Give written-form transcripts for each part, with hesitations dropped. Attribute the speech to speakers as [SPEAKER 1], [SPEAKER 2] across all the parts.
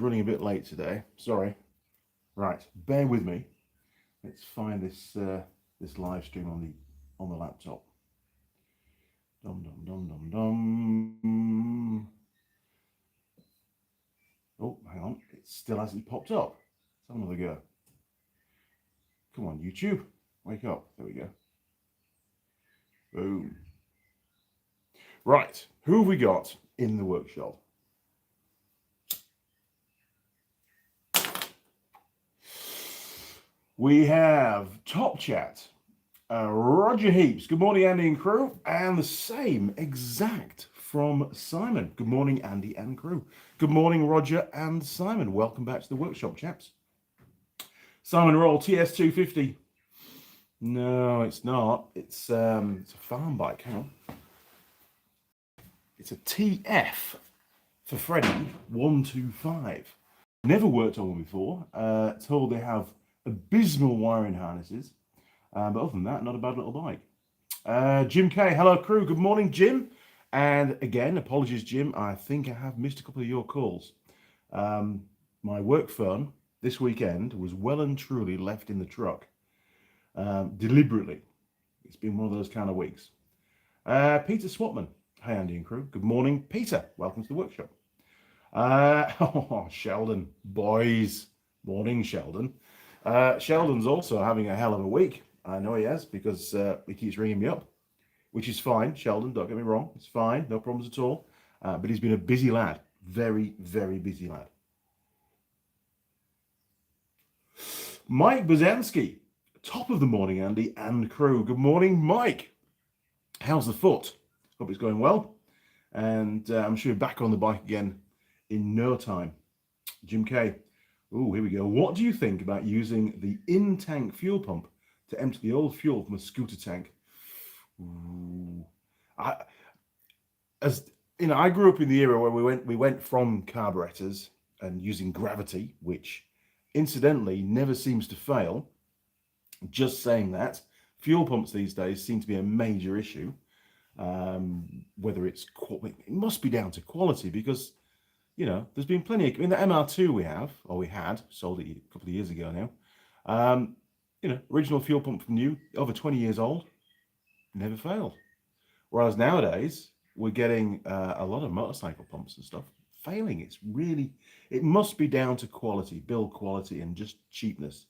[SPEAKER 1] running a bit late today. Sorry. Right, bear with me. Let's find this this live stream on the laptop. Dum dum dum dum dum. Oh, hang on. It still hasn't popped up. Let's have another go. Come on, YouTube. Wake up. There we go. Boom. Right, who have we got in the workshop? We have Top Chat, Roger Heaps. Good morning, Andy and crew. And the same exact from Simon. Good morning, Andy and crew. Good morning, Roger and Simon. Welcome back to the workshop, chaps. Simon Roll, TS250. No, it's not. It's a farm bike. Hang on. It's a TF for Freddie 125. Never worked on one before. Told they have abysmal wiring harnesses. But other than that, not a bad little bike. Jim K, hello crew. Good morning, Jim. And again, apologies, Jim. I think I have missed a couple of your calls. My work phone this weekend was well and truly left in the truck. Deliberately. It's been one of those kind of weeks. Peter Swatman. Hi, Andy and crew. Good morning, Peter. Welcome to the workshop. Sheldon. Boys. Morning, Sheldon. Sheldon's also having a hell of a week. I know he has, because he keeps ringing me up, which is fine. Sheldon, don't get me wrong. It's fine. No problems at all. But he's been a busy lad. Very, very busy lad. Mike Bozansky. Top of the morning, Andy and crew. Good morning, Mike. How's the foot? Hope it's going well. And I'm sure you're back on the bike again in no time. Jim K. Oh, here we go. What do you think about using the in-tank fuel pump to empty the old fuel from a scooter tank? Ooh. I grew up in the era where we went from carburetors and using gravity, which incidentally never seems to fail. Just saying that. Fuel pumps these days seem to be a major issue. Whether it's, it must be down to quality, because, you know, there's been plenty of, in the MR2 we had, sold it a couple of years ago now. You know, original fuel pump from new, over 20 years old, never failed. Whereas nowadays, we're getting a lot of motorcycle pumps and stuff failing. It must be down to quality, build quality, and just cheapness.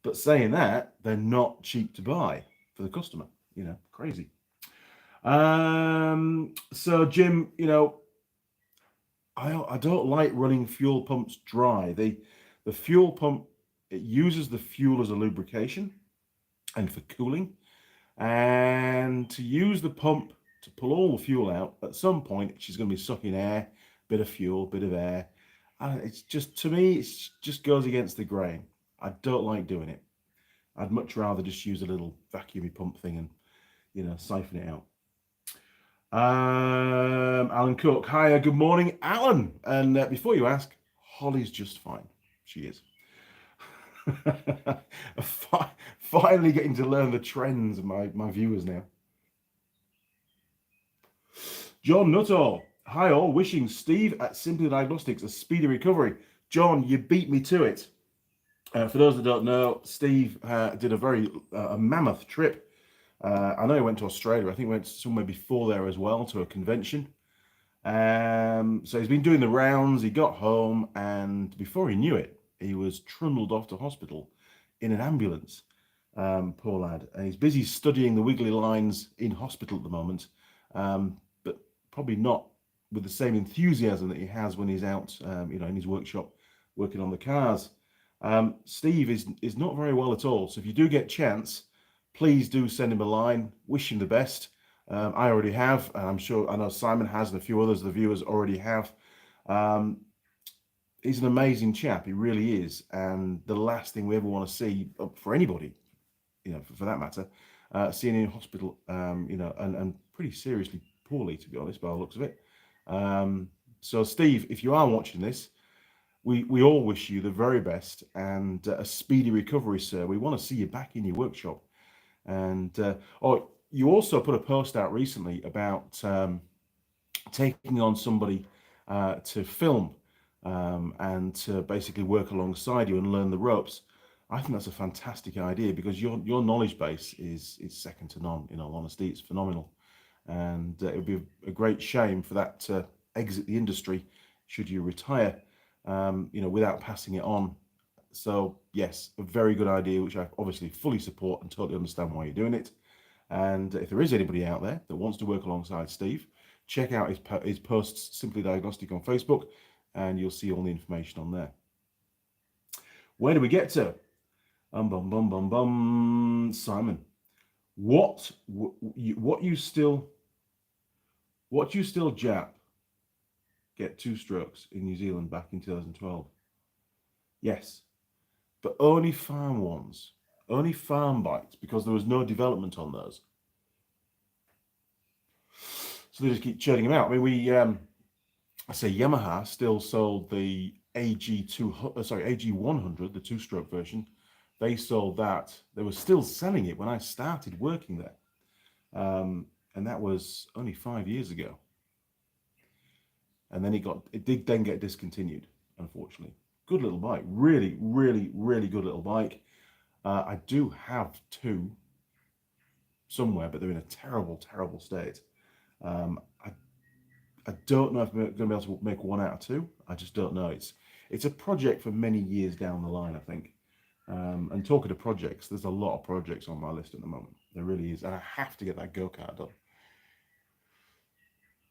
[SPEAKER 1] But saying that, they're not cheap to buy for the customer, you know, crazy. So Jim, you know, I don't like running fuel pumps dry. The fuel pump, it uses the fuel as a lubrication and for cooling. And to use the pump to pull all the fuel out, at some point, she's going to be sucking air, bit of fuel, bit of air. And it's just, to me, it just goes against the grain. I don't like doing it. I'd much rather just use a little vacuumy pump thing and, you know, siphon it out. Alan Cook. Hiya, good morning, Alan. And before you ask, Holly's just fine. She is. Finally getting to learn the trends of my viewers now. John Nuttall. Hi all, wishing Steve at Simply Diagnostics a speedy recovery. John, you beat me to it. For those that don't know, Steve did a mammoth trip. I know he went to Australia. I think he went somewhere before there as well, to a convention. So he's been doing the rounds. He got home, and before he knew it, he was trundled off to hospital in an ambulance. Poor lad. And he's busy studying the wiggly lines in hospital at the moment, but probably not with the same enthusiasm that he has when he's out, you know, in his workshop working on the cars. Steve is not very well at all. So if you do get a chance, please do send him a line. Wish him the best. I already have, and I know Simon has, and a few others of the viewers already have. He's an amazing chap. He really is. And the last thing we ever want to see, for anybody, you know, for that matter, seeing him in hospital, you know, and pretty seriously poorly, to be honest, by the looks of it. So Steve, if you are watching this, we all wish you the very best and a speedy recovery, sir. We want to see you back in your workshop. And you also put a post out recently about taking on somebody to film and to basically work alongside you and learn the ropes. I think that's a fantastic idea because your knowledge base is second to none. In all honesty, it's phenomenal, and it would be a great shame for that to exit the industry should you retire, without passing it on. So yes, a very good idea, which I obviously fully support and totally understand why you're doing it. And if there is anybody out there that wants to work alongside Steve, check out his posts, Simply Diagnostic on Facebook, and you'll see all the information on there. Where do we get to? Simon, what you still Jap get 2 strokes in New Zealand back in 2012? Yes, but only farm ones, only farm bikes, because there was no development on those. So they just keep churning them out. I mean, I say Yamaha still sold the AG100, the 2-stroke version. They sold that. They were still selling it when I started working there. And that was only 5 years ago. And then it did then get discontinued, unfortunately. Good little bike. Really, really, really good little bike. I do have 2 somewhere, but they're in a terrible, terrible state. I don't know if I'm going to be able to make 1 out of 2. I just don't know. It's a project for many years down the line, I think. And talking to projects, there's a lot of projects on my list at the moment. There really is. And I have to get that go-kart done.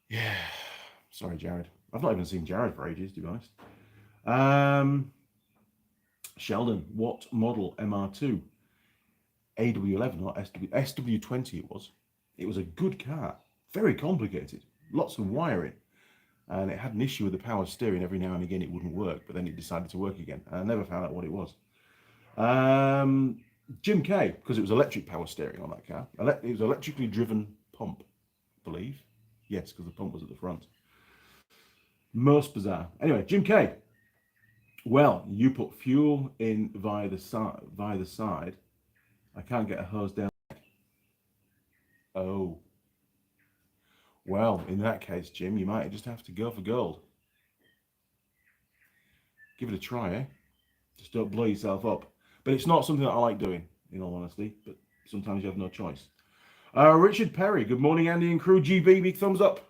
[SPEAKER 1] Yeah. Sorry, Jared. I've not even seen Jared for ages, to be honest. Sheldon, what model MR2? AW11, not SW20 it was. It was a good car. Very complicated. Lots of wiring. And it had an issue with the power steering. Every now and again it wouldn't work, but then it decided to work again. And I never found out what it was. Jim K, because it was electric power steering on that car. It was electrically driven pump, I believe. Yes, because the pump was at the front. Most bizarre. Anyway, Jim K. Well, you put fuel in via the side. I can't get a hose down. Oh. Well, in that case, Jim, you might just have to go for gold. Give it a try, eh? Just don't blow yourself up. But it's not something that I like doing, in all honesty. But sometimes you have no choice. Richard Perry. Good morning, Andy and crew. GB, big thumbs up.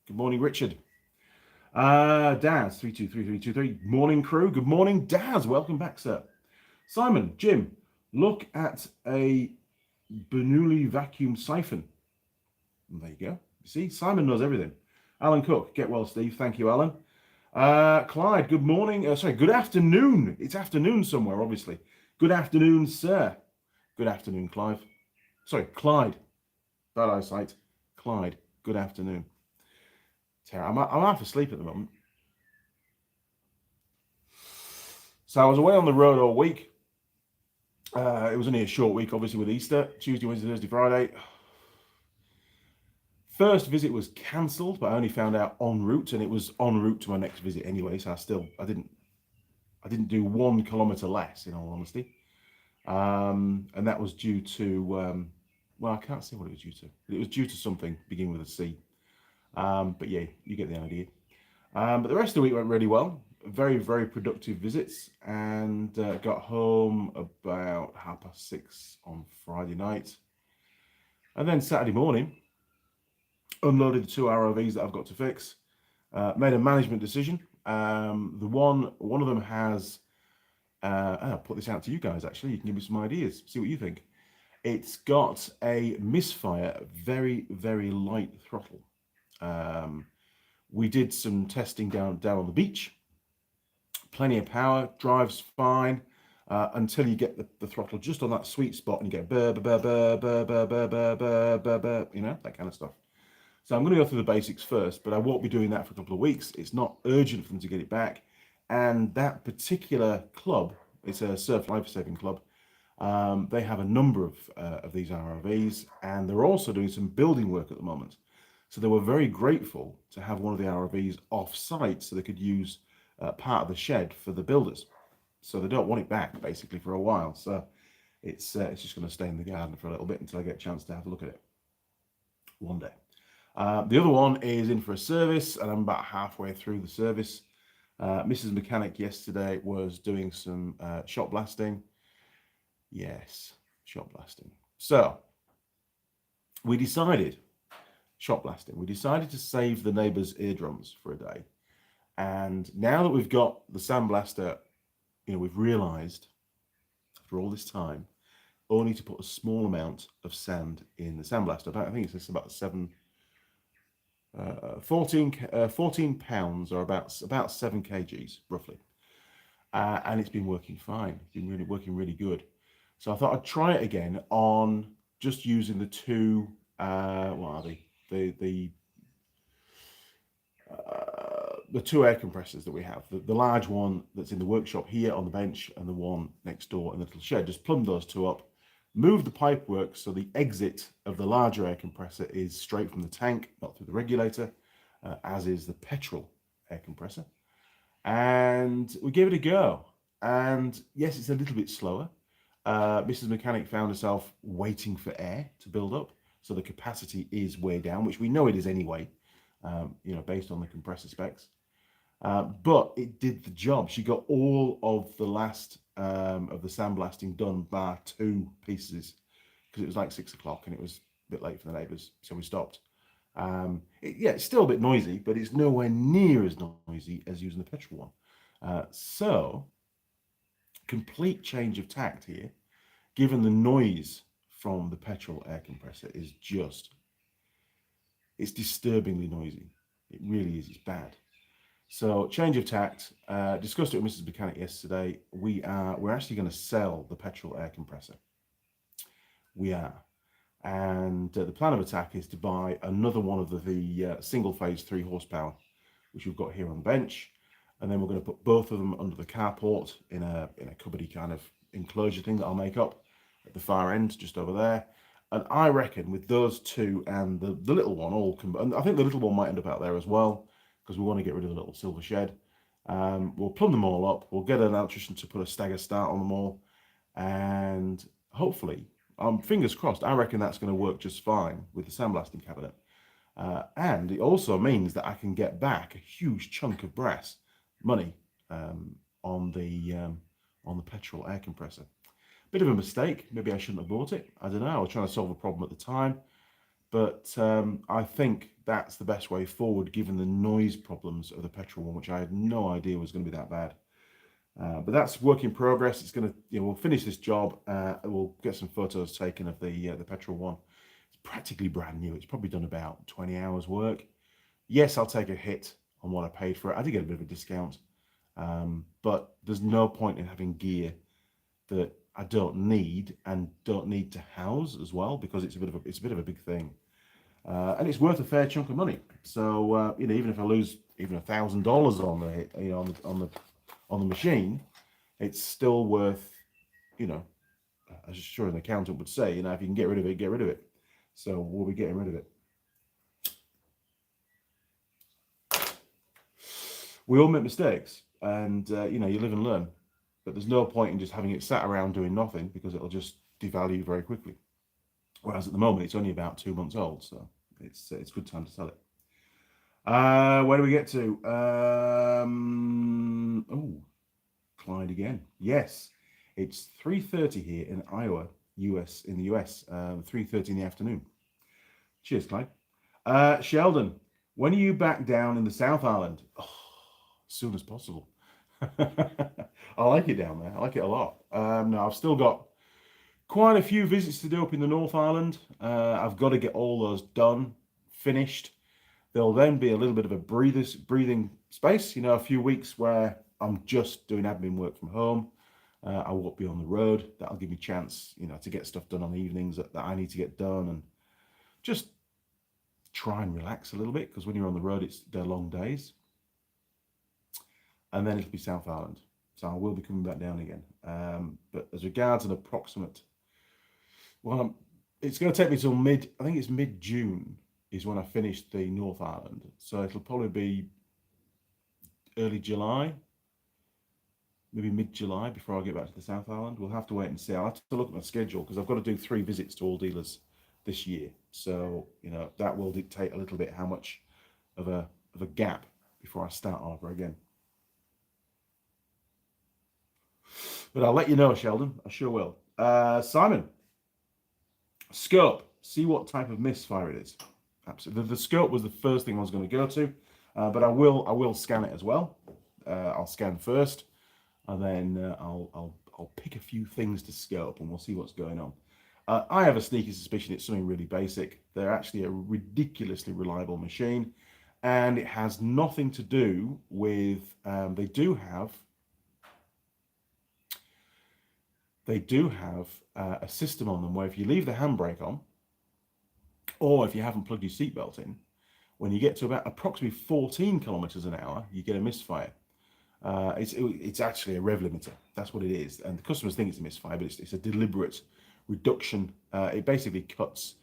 [SPEAKER 1] Good morning, Richard. Daz, 323323. Morning, crew. Good morning, Daz. Welcome back, sir. Simon, Jim, look at a Bernoulli vacuum siphon. And there you go. See, Simon knows everything. Alan Cook, get well, Steve. Thank you, Alan. Clyde, good morning. Good afternoon. It's afternoon somewhere, obviously. Good afternoon, sir. Good afternoon, Clyde. Bad eyesight. Clyde, good afternoon. I'm half asleep at the moment. So I was away on the road all week. It was only a short week, obviously, with Easter. Tuesday, Wednesday, Thursday, Friday. First visit was cancelled, but I only found out en route, and it was en route to my next visit anyway. So I didn't do 1 kilometre less, in all honesty, and that was due to well, I can't say what it was due to. It was due to something beginning with a C, but yeah, you get the idea. But the rest of the week went really well. Very, very productive visits, and got home about 6:30 on Friday night, and then Saturday morning unloaded the 2 ROVs that I've got to fix. Made a management decision. One of them has, I'll put this out to you guys, actually. You can give me some ideas, see what you think. It's got a misfire, very, very light throttle. We did some testing down on the beach. Plenty of power, drives fine, until you get the throttle just on that sweet spot and you get burr, burr, burr, burr, burr, burr, burr, burr, burr, burr, that kind of stuff. So I'm going to go through the basics first, but I won't be doing that for a couple of weeks. It's not urgent for them to get it back. And that particular club, it's a surf life-saving club. They have a number of these ROVs, and they're also doing some building work at the moment. So they were very grateful to have one of the ROVs off-site so they could use part of the shed for the builders. So they don't want it back, basically, for a while. So it's just going to stay in the garden for a little bit until I get a chance to have a look at it one day. The other one is in for a service, and I'm about halfway through the service. Mrs. Mechanic yesterday was doing some shot blasting. Yes, shot blasting. So we decided, shot blasting, we decided to save the neighbours' eardrums for a day. And now that we've got the sandblaster, we've realised after all this time, only to put a small amount of sand in the sandblaster. I think it's just about 14 pounds, or about 7 kgs roughly. And it's been working fine. It's been working really good. So I thought I'd try it again on just using the two, what are they? The two air compressors that we have, the large one that's in the workshop here on the bench, and the one next door in the little shed. Just plumb those two up, move the pipework so the exit of the larger air compressor is straight from the tank, not through the regulator, as is the petrol air compressor. And we gave it a go. And yes, it's a little bit slower. Mrs. Mechanic found herself waiting for air to build up. So the capacity is way down, which we know it is anyway, based on the compressor specs. But it did the job. She got all of the last of the sandblasting done bar 2 pieces, because it was like 6 o'clock and it was a bit late for the neighbours, so we stopped. It's still a bit noisy, but it's nowhere near as noisy as using the petrol one. So, complete change of tact here, given the noise from the petrol air compressor is it's disturbingly noisy. It really is, it's bad. So, change of tact, discussed it with Mrs. Mechanic yesterday. We're actually going to sell the petrol air compressor. We are. And the plan of attack is to buy another one of the single phase 3 horsepower, which we've got here on the bench. And then we're going to put both of them under the carport in a cupboardy kind of enclosure thing that I'll make up at the far end, just over there. And I reckon with those two and the little one and I think the little one might end up out there as well, because we want to get rid of the little silver shed. We'll plumb them all up. We'll get an electrician to put a stagger start on them all. And hopefully, fingers crossed, I reckon that's going to work just fine with the sandblasting cabinet. And it also means that I can get back a huge chunk of brass money on the petrol air compressor. Bit of a mistake. Maybe I shouldn't have bought it. I don't know. I was trying to solve a problem at the time. But I think that's the best way forward, given the noise problems of the petrol one, which I had no idea was going to be that bad. But that's work in progress. It's going to, we'll finish this job. We'll get some photos taken of the petrol one. It's practically brand new. It's probably done about 20 hours work. Yes, I'll take a hit on what I paid for it. I did get a bit of a discount, but there's no point in having gear that I don't need and don't need to house as well, because it's a bit of a big thing, and it's worth a fair chunk of money. So even if I lose even $1,000 on the machine, it's still worth, as I'm sure an accountant would say, if you can get rid of it, get rid of it. So we'll be getting rid of it. We all make mistakes, and you live and learn. But there's no point in just having it sat around doing nothing, because it'll just devalue very quickly. Whereas at the moment, it's only about 2 months old, so it's a good time to sell it. Where do we get to? Clyde again. Yes, it's 3:30 here in Iowa, in the US. 3:30 in the afternoon. Cheers, Clyde. Sheldon, when are you back down in the South Island? Oh, as soon as possible. I like it down there. I like it a lot. No, I've still got quite a few visits to do up in the North Island. I've got to get all those done, finished. There'll then be a little bit of a breathing space, a few weeks where I'm just doing admin work from home. I won't be on the road. That'll give me a chance, to get stuff done on the evenings that I need to get done, and just try and relax a little bit, because when you're on the road, they're long days. And then it'll be South Island. So I will be coming back down again. But as regards an approximate, it's going to take me till mid-June is when I finish the North Island. So it'll probably be early July, maybe mid-July before I get back to the South Island. We'll have to wait and see. I'll have to look at my schedule, because I've got to do 3 visits to all dealers this year. So, that will dictate a little bit how much of a gap before I start over again. But I'll let you know, Sheldon. I sure will. Simon, scope. See what type of misfire it is. Absolutely. The scope was the first thing I was going to go to, but I will scan it as well. I'll scan first, and then I'll pick a few things to scope, and we'll see what's going on. I have a sneaky suspicion it's something really basic. They're actually a ridiculously reliable machine, and it has nothing to do with. They do have a system on them where if you leave the handbrake on, or if you haven't plugged your seatbelt in, when you get to about approximately 14 kilometers an hour, you get a misfire. It's actually a rev limiter. That's what it is. And the customers think it's a misfire, but it's a deliberate reduction. It basically cuts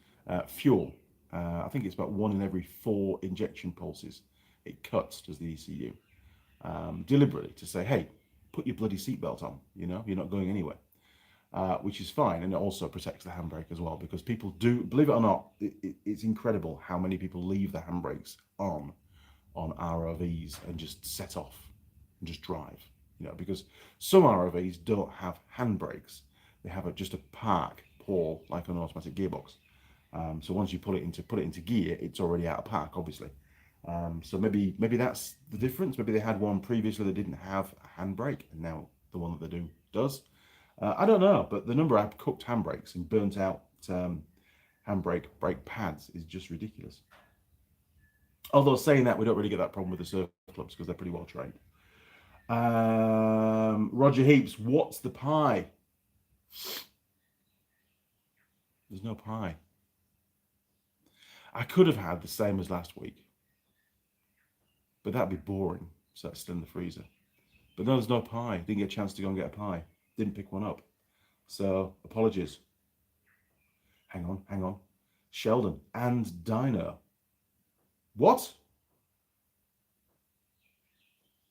[SPEAKER 1] fuel. I think it's about 1 in every 4 injection pulses. It cuts, does the ECU, deliberately to say, hey, put your bloody seatbelt on. You know, you're not going anywhere. Which is fine, and it also protects the handbrake as well, because people do, believe it or not, it's incredible how many people leave the handbrakes on ROVs and just set off and just drive, you know, because some ROVs don't have handbrakes. They have just a park pawl, like an automatic gearbox. So once you put it into gear, it's already out of park, obviously. So maybe that's the difference. Maybe they had one previously that didn't have a handbrake, and now the one that they do does. I don't know, but the number I've cooked handbrakes and burnt out handbrake brake pads is just ridiculous. Although saying that, we don't really get that problem with the surf clubs because they're pretty well trained. Roger Heaps, what's the pie? There's no pie. I could have had the same as last week, but that'd be boring. So that's still in the freezer. But no, there's no pie. Didn't get a chance to go and get a pie. Didn't pick one up. So apologies. Hang on. Sheldon and Dino. What?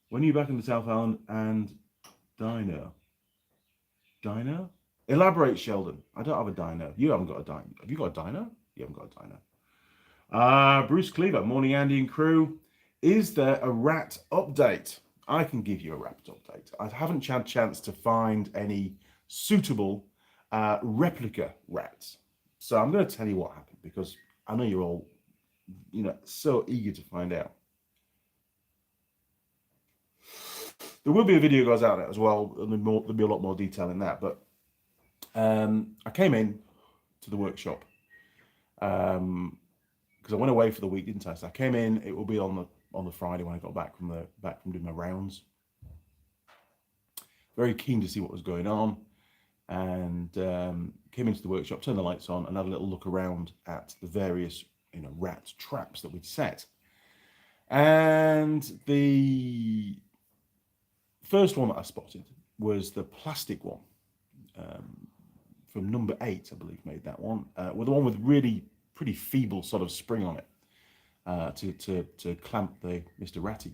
[SPEAKER 1] When are you back in the South Island and Dino? Dino? Elaborate, Sheldon. I don't have a dino. You haven't got a dino. Have you got a dino? You haven't got a dino. Bruce Cleaver, morning Andy and crew. Is there a rat update? I can give you a rat update. I haven't had a chance to find any suitable replica rats. So I'm going to tell you what happened, because I know you're all, so eager to find out. There will be a video goes out as well, and there'll be a lot more detail in that. But I came in to the workshop because I went away for the week, didn't I? So I came in. It will be on the Friday when I got back from doing my rounds. Very keen to see what was going on, and came into the workshop, turned the lights on, and had a little look around at the various rat traps that we'd set. And the first one that I spotted was the plastic one from number 8, I believe, made that one. With the one with really pretty feeble sort of spring on it to clamp the Mr. Ratty,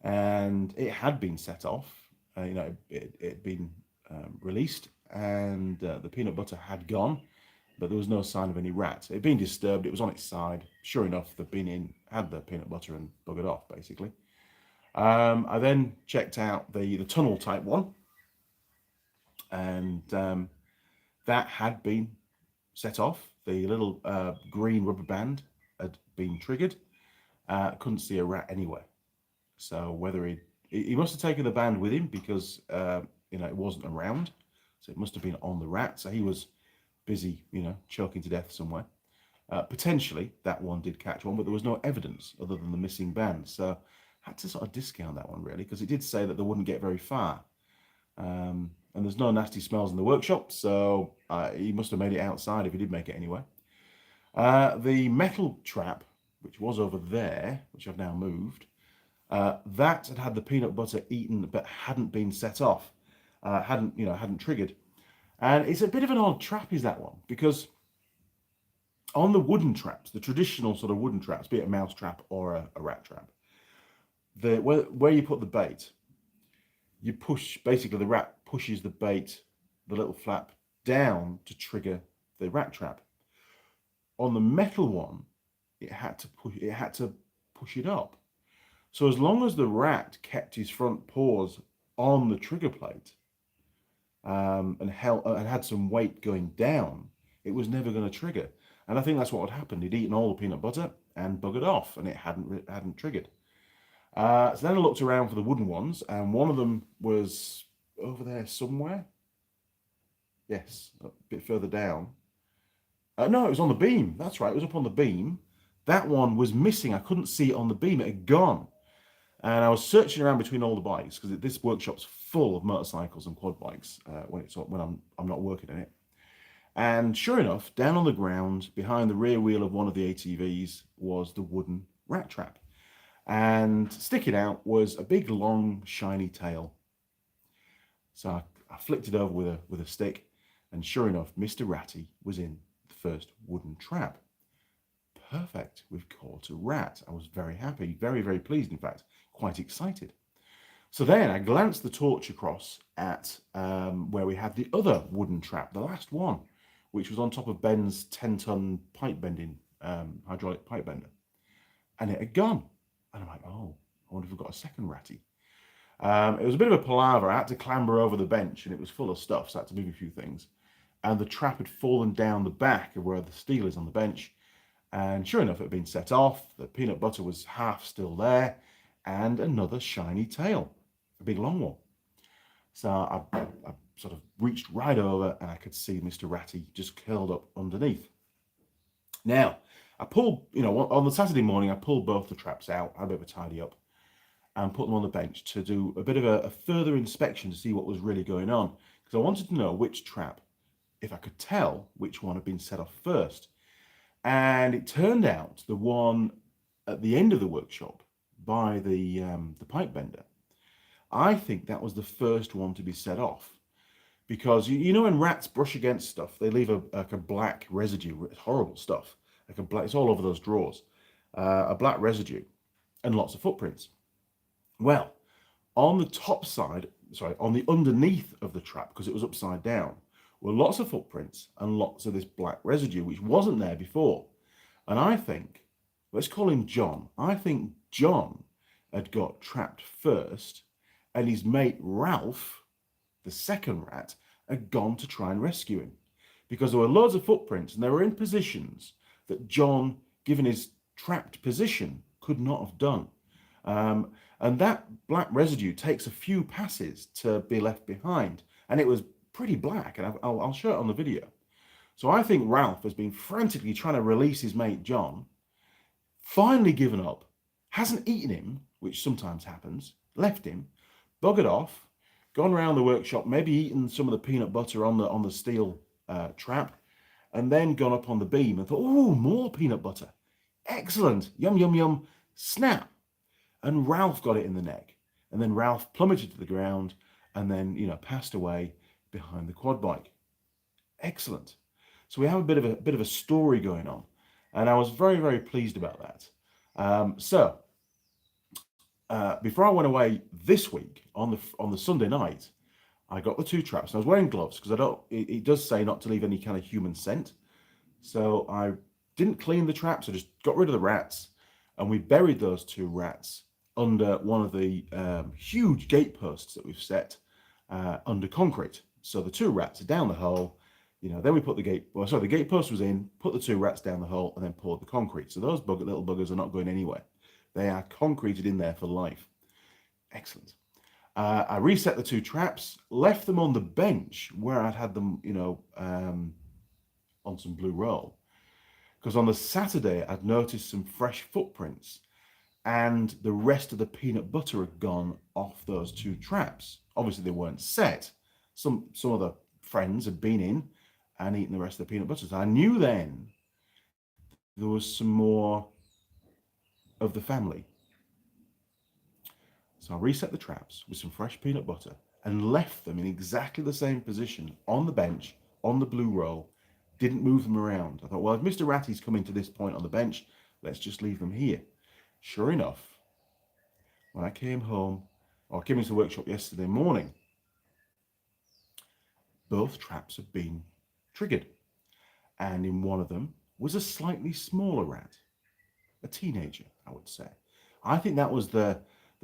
[SPEAKER 1] and it had been set off. It had been released, and the peanut butter had gone, but there was no sign of any rat. It had been disturbed. It was on its side. Sure enough, they'd been in, had the peanut butter and buggered off, basically. I then checked out the tunnel type one, and that had been set off. The little green rubber band had been triggered. Couldn't see a rat anywhere. So whether he must have taken the band with him, because it wasn't around, so it must have been on the rat. So he was busy, choking to death somewhere. Potentially that one did catch one, but there was no evidence other than the missing band. So I had to sort of discount that one, really, because it did say that they wouldn't get very far. And there's no nasty smells in the workshop, so he must have made it outside if he did make it anyway. The metal trap, which was over there, which I've now moved, that had the peanut butter eaten but hadn't been set off, hadn't triggered. And it's a bit of an odd trap, is that one, because on the wooden traps, the traditional sort of wooden traps, be it a mouse trap or a rat trap, where you put the bait, you push, basically the rat pushes the bait, the little flap, down to trigger the rat trap. On the metal one, it had to push it up. So as long as the rat kept his front paws on the trigger plate, and had some weight going down, it was never going to trigger. And I think that's what had happened. He'd eaten all the peanut butter and buggered off, and it hadn't triggered. So then I looked around for the wooden ones, and one of them was over there somewhere. Yes, a bit further down. No, it was on the beam. That's right, it was up on the beam. That one was missing. I couldn't see it on the beam. It had gone. And I was searching around between all the bikes because this workshop's full of motorcycles and quad bikes when I'm not working in it. And sure enough, down on the ground behind the rear wheel of one of the ATVs was the wooden rat trap. And sticking out was a big, long, shiny tail. So I flicked it over with a stick, and sure enough, Mr. Ratty was in the first wooden trap. Perfect, we've caught a rat. I was very happy, very, very pleased, in fact, quite excited. So then I glanced the torch across at where we had the other wooden trap, the last one, which was on top of Ben's 10-ton pipe bending, hydraulic pipe bender. And it had gone. And I'm like, oh, I wonder if we've got a second ratty. It was a bit of a palaver. I had to clamber over the bench, and it was full of stuff, so I had to move a few things. And the trap had fallen down the back of where the steel is on the bench. And sure enough, it had been set off. The peanut butter was half still there, and another shiny tail, a big long one. So I sort of reached right over, and I could see Mr. Ratty just curled up underneath. Now, I pulled, on the Saturday morning, I pulled both the traps out, had a bit of a tidy up, and put them on the bench to do a bit of a further inspection to see what was really going on. Because I wanted to know which trap, if I could tell which one had been set off first. And it turned out the one at the end of the workshop by the pipe bender, I think that was the first one to be set off. Because when rats brush against stuff, they leave a black residue. It's horrible stuff. It's all over those drawers. A black residue and lots of footprints. Well, on the top side, on the underneath of the trap, because it was upside down, were lots of footprints and lots of this black residue, which wasn't there before. And I think, let's call him John. I think John had got trapped first, and his mate Ralph, the second rat, had gone to try and rescue him. Because there were loads of footprints, and they were in positions that John, given his trapped position, could not have done. And that black residue takes a few passes to be left behind. And it was pretty black, and I'll show it on the video. So I think Ralph has been frantically trying to release his mate John, finally given up, hasn't eaten him, which sometimes happens, left him, buggered off, gone around the workshop, maybe eaten some of the peanut butter on the steel trap, and then gone up on the beam and thought, oh, more peanut butter. Excellent. Yum, yum, yum. Snap. And Ralph got it in the neck. And then Ralph plummeted to the ground and then, passed away behind the quad bike. Excellent. So we have a bit of a story going on. And I was very, very pleased about that. Before I went away this week, on the Sunday night, I got the two traps. And I was wearing gloves because it does say not to leave any kind of human scent. So I didn't clean the traps. I just got rid of the rats, and we buried those two rats under one of the huge gate posts that we've set under concrete. So the two rats are down the hole. Then we put the gate post was in, put the two rats down the hole, and then poured the concrete. So those little buggers are not going anywhere. They are concreted in there for life. Excellent. I reset the two traps, left them on the bench where I'd had them, on some blue roll. Because on the Saturday, I'd noticed some fresh footprints, and the rest of the peanut butter had gone off those two traps. Obviously, they weren't set. Some of the friends had been in and eaten the rest of the peanut butter. So I knew then there was some more of the family. So I reset the traps with some fresh peanut butter and left them in exactly the same position on the bench, on the blue roll, didn't move them around. I thought, well, if Mr. Ratty's coming to this point on the bench, let's just leave them here. Sure enough, when I came home, or came into the workshop yesterday morning, both traps had been triggered. And in one of them was a slightly smaller rat, a teenager, I would say. I think that was the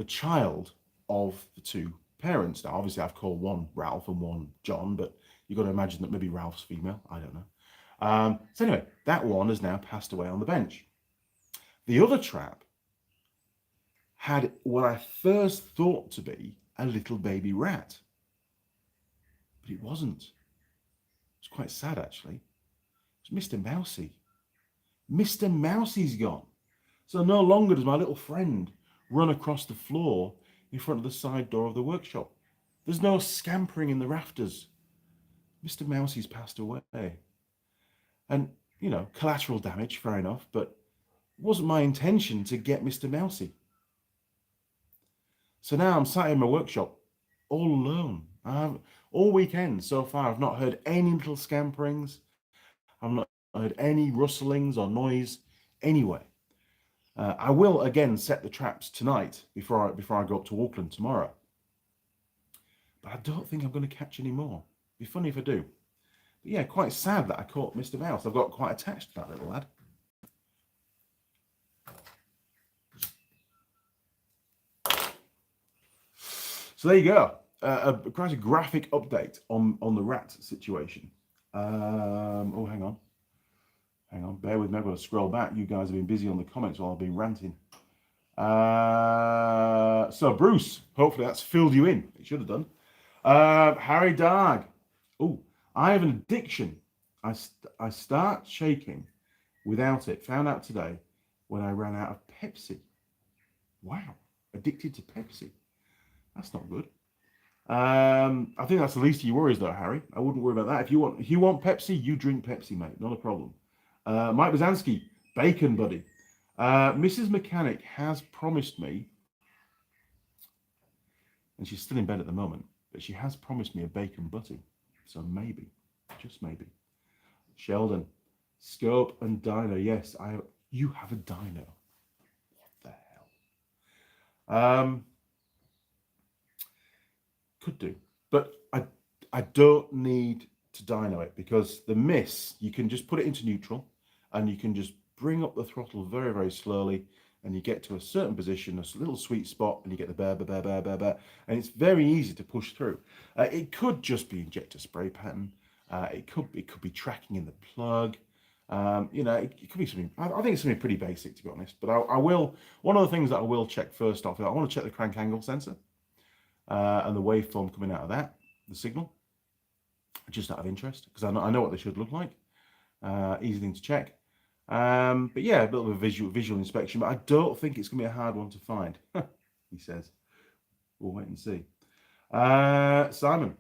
[SPEAKER 1] child of the two parents now. Obviously, I've called one Ralph and one John, but you've got to imagine that maybe Ralph's female. I don't know. So anyway, that one has now passed away on the bench. The other trap had what I first thought to be a little baby rat, but it wasn't. It's quite sad, actually. It's Mr. Mousy. Mr. Mousie's gone. So no longer does my little friend run across the floor in front of the side door of the workshop. There's no scampering in the rafters. Mr. Mousie's passed away. And, you know, collateral damage, fair enough, but it wasn't my intention to get Mr. Mousy. So now I'm sat in my workshop all alone. All weekend so far, I've not heard any little scamperings. I've not heard any rustlings or noise anywhere. I will again set the traps tonight before I go up to Auckland tomorrow. But I don't think I'm going to catch any more. It'd be funny if I do. But yeah, quite sad that I caught Mr. Mouse. I've got quite attached to that little lad. So there you go. Quite a graphic update on the rat situation. Oh, hang on. Bear with me. I've got to scroll back. You guys have been busy on the comments while I've been ranting. So Bruce, hopefully that's filled you in. It should have done. Harry Darg. Oh, I have an addiction. I start shaking without it. Found out today when I ran out of Pepsi. Wow, addicted to Pepsi. That's not good. I think that's the least of your worries, though, Harry. I wouldn't worry about that. If you want Pepsi, you drink Pepsi, mate. Not a problem. Mike Bazansky, bacon buddy. Mrs. Mechanic has promised me, and she's still in bed at the moment, but she has promised me a bacon butty. So maybe, just maybe. Sheldon, Scope and Dino. Yes, you have a dino. What the hell? Could do, but I don't need to dyno it, because the miss, you can just put it into neutral and you can just bring up the throttle very, very slowly, and you get to a certain position, a little sweet spot, and you get the bear, and it's very easy to push through. It could just be injector spray pattern. It could be tracking in the plug. You know, it could be something. I think it's something pretty basic, to be honest. But I will. One of the things that I will check first off, I want to check the crank angle sensor and the waveform coming out of that, the signal, just out of interest, because I know what they should look like. Easy thing to check. But yeah, a bit of a visual inspection, but I don't think it's going to be a hard one to find, he says. We'll wait and see. Simon,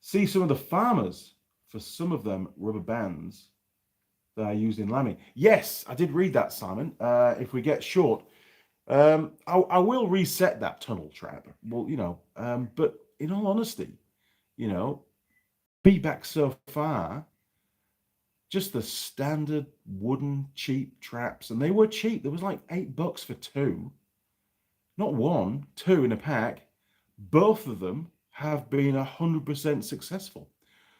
[SPEAKER 1] see some of the farmers, for some of them, rubber bands that are used in lambing. Yes, I did read that, Simon. If we get short, I will reset that tunnel trap. Well, you know, but in all honesty, you know, feedback so far, just the standard wooden cheap traps, and they were cheap. There was like $8 for two, not one, two in a pack. Both of them have been 100% successful.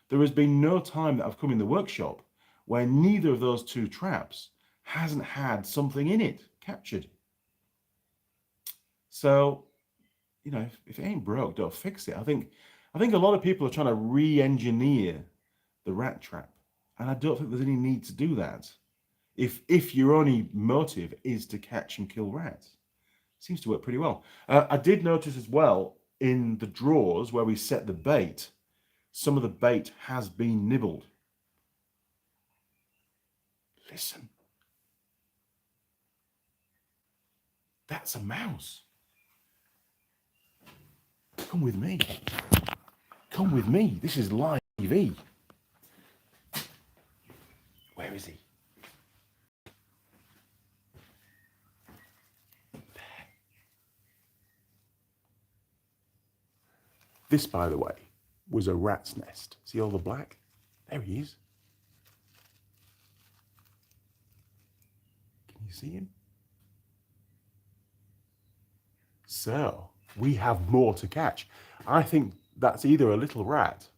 [SPEAKER 1] There has been no time that I've come in the workshop where neither of those two traps hasn't had something in it captured. So, you know, if it ain't broke, don't fix it. I think a lot of people are trying to re-engineer the rat trap, and I don't think there's any need to do that. If your only motive is to catch and kill rats, it seems to work pretty well. I did notice as well in the drawers where we set the bait, some of the bait has been nibbled. Listen, that's a mouse. Come with me. Come with me. This is live TV. Where is he? There. This, by the way, was a rat's nest. See all the black? There he is. Can you see him? So, we have more to catch. I think that's either a little rat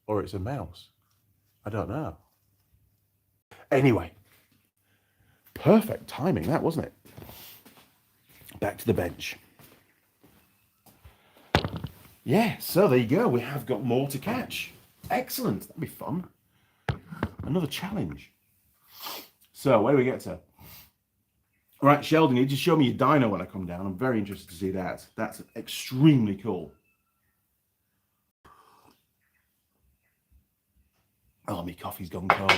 [SPEAKER 1] or it's a mouse. I don't know. Anyway, perfect timing that, wasn't it? Back to the bench. Yeah, so there you go. We have got more to catch. Excellent. That'd be fun. Another challenge. So where do we get to? All right, Sheldon, you just show me your dino when I come down. I'm very interested to see that. That's extremely cool. Oh, my coffee's gone cold.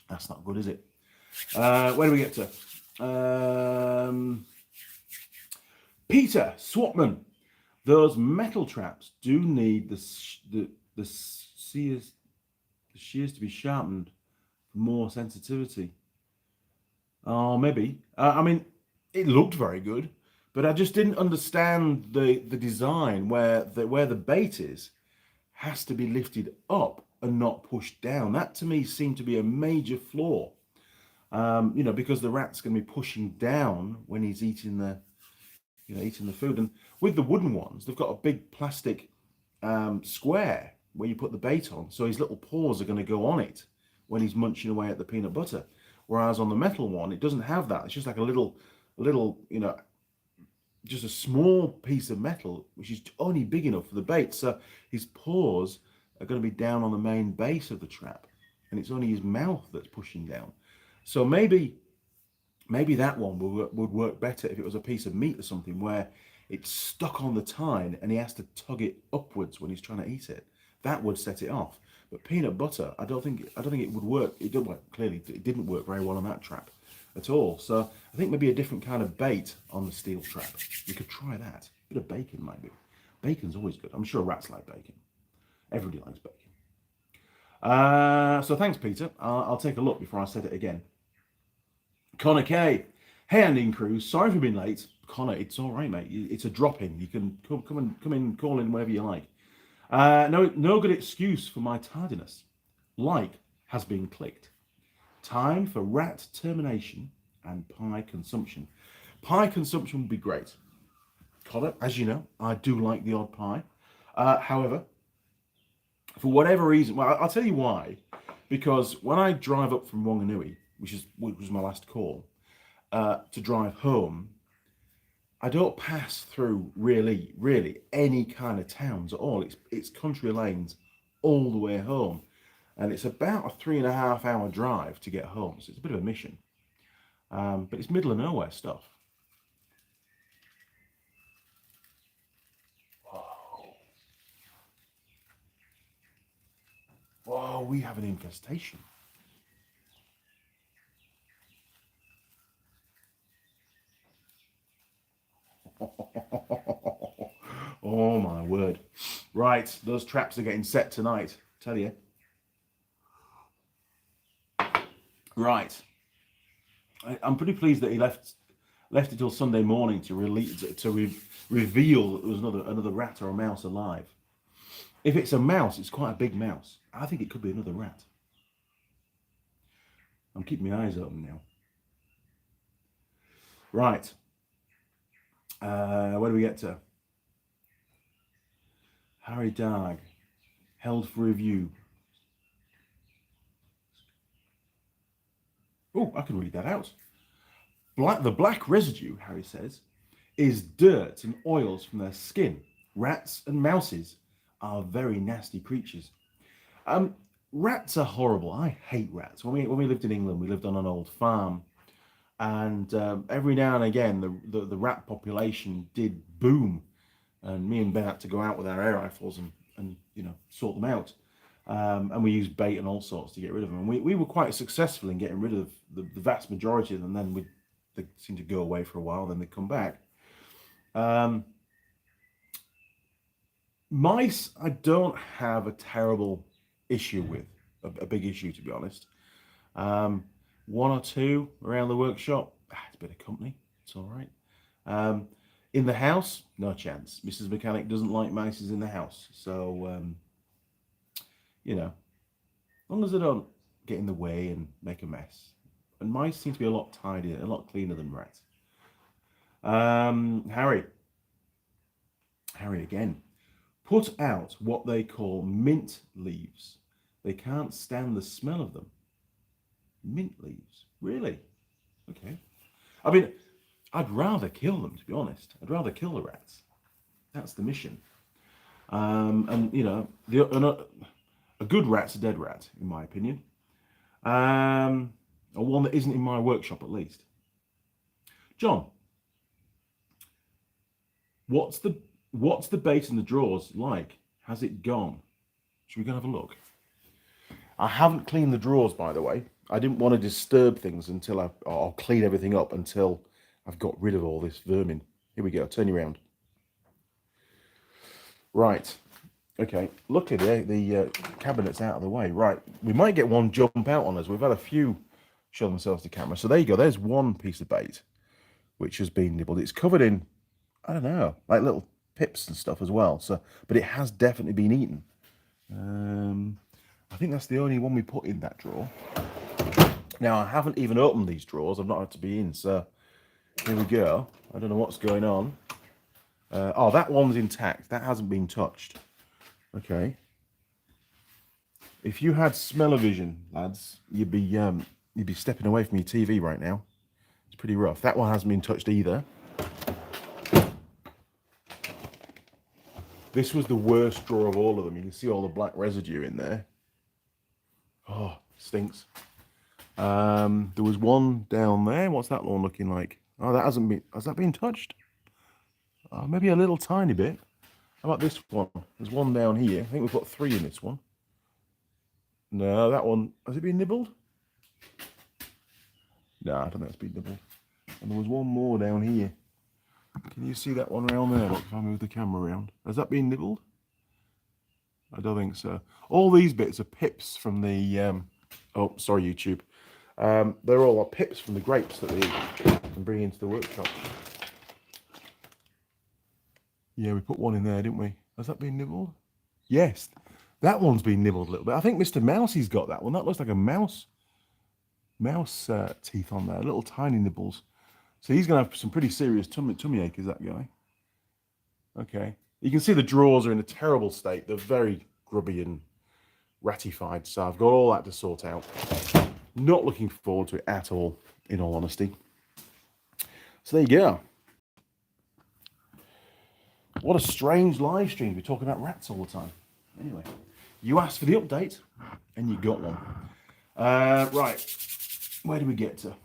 [SPEAKER 1] That's not good, is it? Where do we get to? Peter Swapman. Those metal traps do need the shears to be sharpened for more sensitivity. Oh, maybe. I mean, it looked very good, but I just didn't understand the design where the bait is has to be lifted up and not pushed down. That to me seemed to be a major flaw. You know, because the rat's going to be pushing down when he's eating the food. And with the wooden ones, they've got a big plastic square where you put the bait on, so his little paws are going to go on it when he's munching away at the peanut butter. Whereas on the metal one, it doesn't have that. It's just like a little, you know, just a small piece of metal, which is only big enough for the bait. So his paws are going to be down on the main base of the trap, and it's only his mouth that's pushing down. So maybe that one would work better if it was a piece of meat or something where it's stuck on the tine and he has to tug it upwards when he's trying to eat it. That would set it off. But peanut butter, I don't think it would work. It didn't work. Clearly, it didn't work very well on that trap at all. So I think maybe a different kind of bait on the steel trap. We could try that. A bit of bacon, maybe. Bacon's always good. I'm sure rats like bacon. Everybody likes bacon. So thanks, Peter. I'll take a look before I set it again. Connor K. Hey, Andy crew. Sorry for being late. Connor, it's all right, mate. It's a drop-in. You can come in, call in whenever you like. No good excuse for my tardiness. Like has been clicked. Time for rat termination and pie consumption. Pie consumption would be great. Connor, as you know, I do like the odd pie. However, for whatever reason, well, I'll tell you why. Because when I drive up from Wanganui, which was my last call, to drive home, I don't pass through really any kind of towns at all. It's country lanes all the way home, and it's about a 3.5 hour drive to get home. So it's a bit of a mission, but it's middle of nowhere stuff. Whoa, we have an infestation. Oh my word. Right, those traps are getting set tonight, tell you. Right. I'm pretty pleased that he left it till Sunday morning to reveal that there was another rat or a mouse alive. If it's a mouse, it's quite a big mouse. I think it could be another rat. I'm keeping my eyes open now. Right. Where do we get to? Harry Darg, held for review. Oh, I can read that out. The black residue, Harry says, is dirt and oils from their skin. Rats and mouses are very nasty creatures. Rats are horrible. I hate rats. When we lived in England, we lived on an old farm, and every now and again the rat population did boom, and me and Ben had to go out with our air rifles and sort them out, and we used bait and all sorts to get rid of them. And we were quite successful in getting rid of the vast majority of them. Then they seemed to go away for a while, then they'd come back. Mice, I don't have a terrible issue with, a big issue to be honest. One or two around the workshop, it's a bit of company, it's all right. In the house, no chance. Mrs. Mechanic doesn't like mice in the house, so as long as they don't get in the way and make a mess. And mice seem to be a lot tidier, a lot cleaner than rats. Harry again. Put out what they call mint leaves. They can't stand the smell of them. Mint leaves? Really? Okay. I mean, I'd rather kill them, to be honest. I'd rather kill the rats. That's the mission. And you know, a good rat's a dead rat, in my opinion. Or one that isn't in my workshop, at least. John, what's the bait in the drawers like? Has it gone? Should we go have a look? I haven't cleaned the drawers, by the way. I didn't want to disturb things until I'll clean everything up until I've got rid of all this vermin. Here we go. Turn you around. Right. Okay. Luckily, the cabinet's out of the way. Right. We might get one jump out on us. We've had a few show themselves to camera. So there you go. There's one piece of bait which has been nibbled. It's covered in, I don't know, like little pips and stuff as well. So, but it has definitely been eaten. I think that's the only one we put in that drawer. Now, I haven't even opened these drawers. I've not had to be in. So here we go. I don't know what's going on. Oh, that one's intact. That hasn't been touched. Okay. If you had smell-o-vision, lads, you'd be stepping away from your TV right now. It's pretty rough. That one hasn't been touched either. This was the worst drawer of all of them. You can see all the black residue in there. Oh, stinks. There was one down there. What's that one looking like? Oh, that hasn't been. Has that been touched? Maybe a little tiny bit. How about this one? There's one down here. I think we've got 3 in this one. No, that one, has it been nibbled? No, I don't think it's been nibbled. And there was one more down here. Can you see that one around there? Look, if I move the camera around. Has that been nibbled? I don't think so. All these bits are pips from the, oh, sorry, YouTube. They're all pips from the grapes that we can bring into the workshop. Yeah, we put one in there, didn't we? Has that been nibbled? Yes, that one's been nibbled a little bit. I think Mr. Mousey's got that one. That looks like a mouse teeth on there, little tiny nibbles. So he's going to have some pretty serious tummy ache, is that guy? Okay. You can see the drawers are in a terrible state. They're very grubby and ratified. So I've got all that to sort out. Not looking forward to it at all, in all honesty. So there you go. What a strange live stream. We're talking about rats all the time. Anyway, you asked for the update, and you got one. Right. Where do we get to?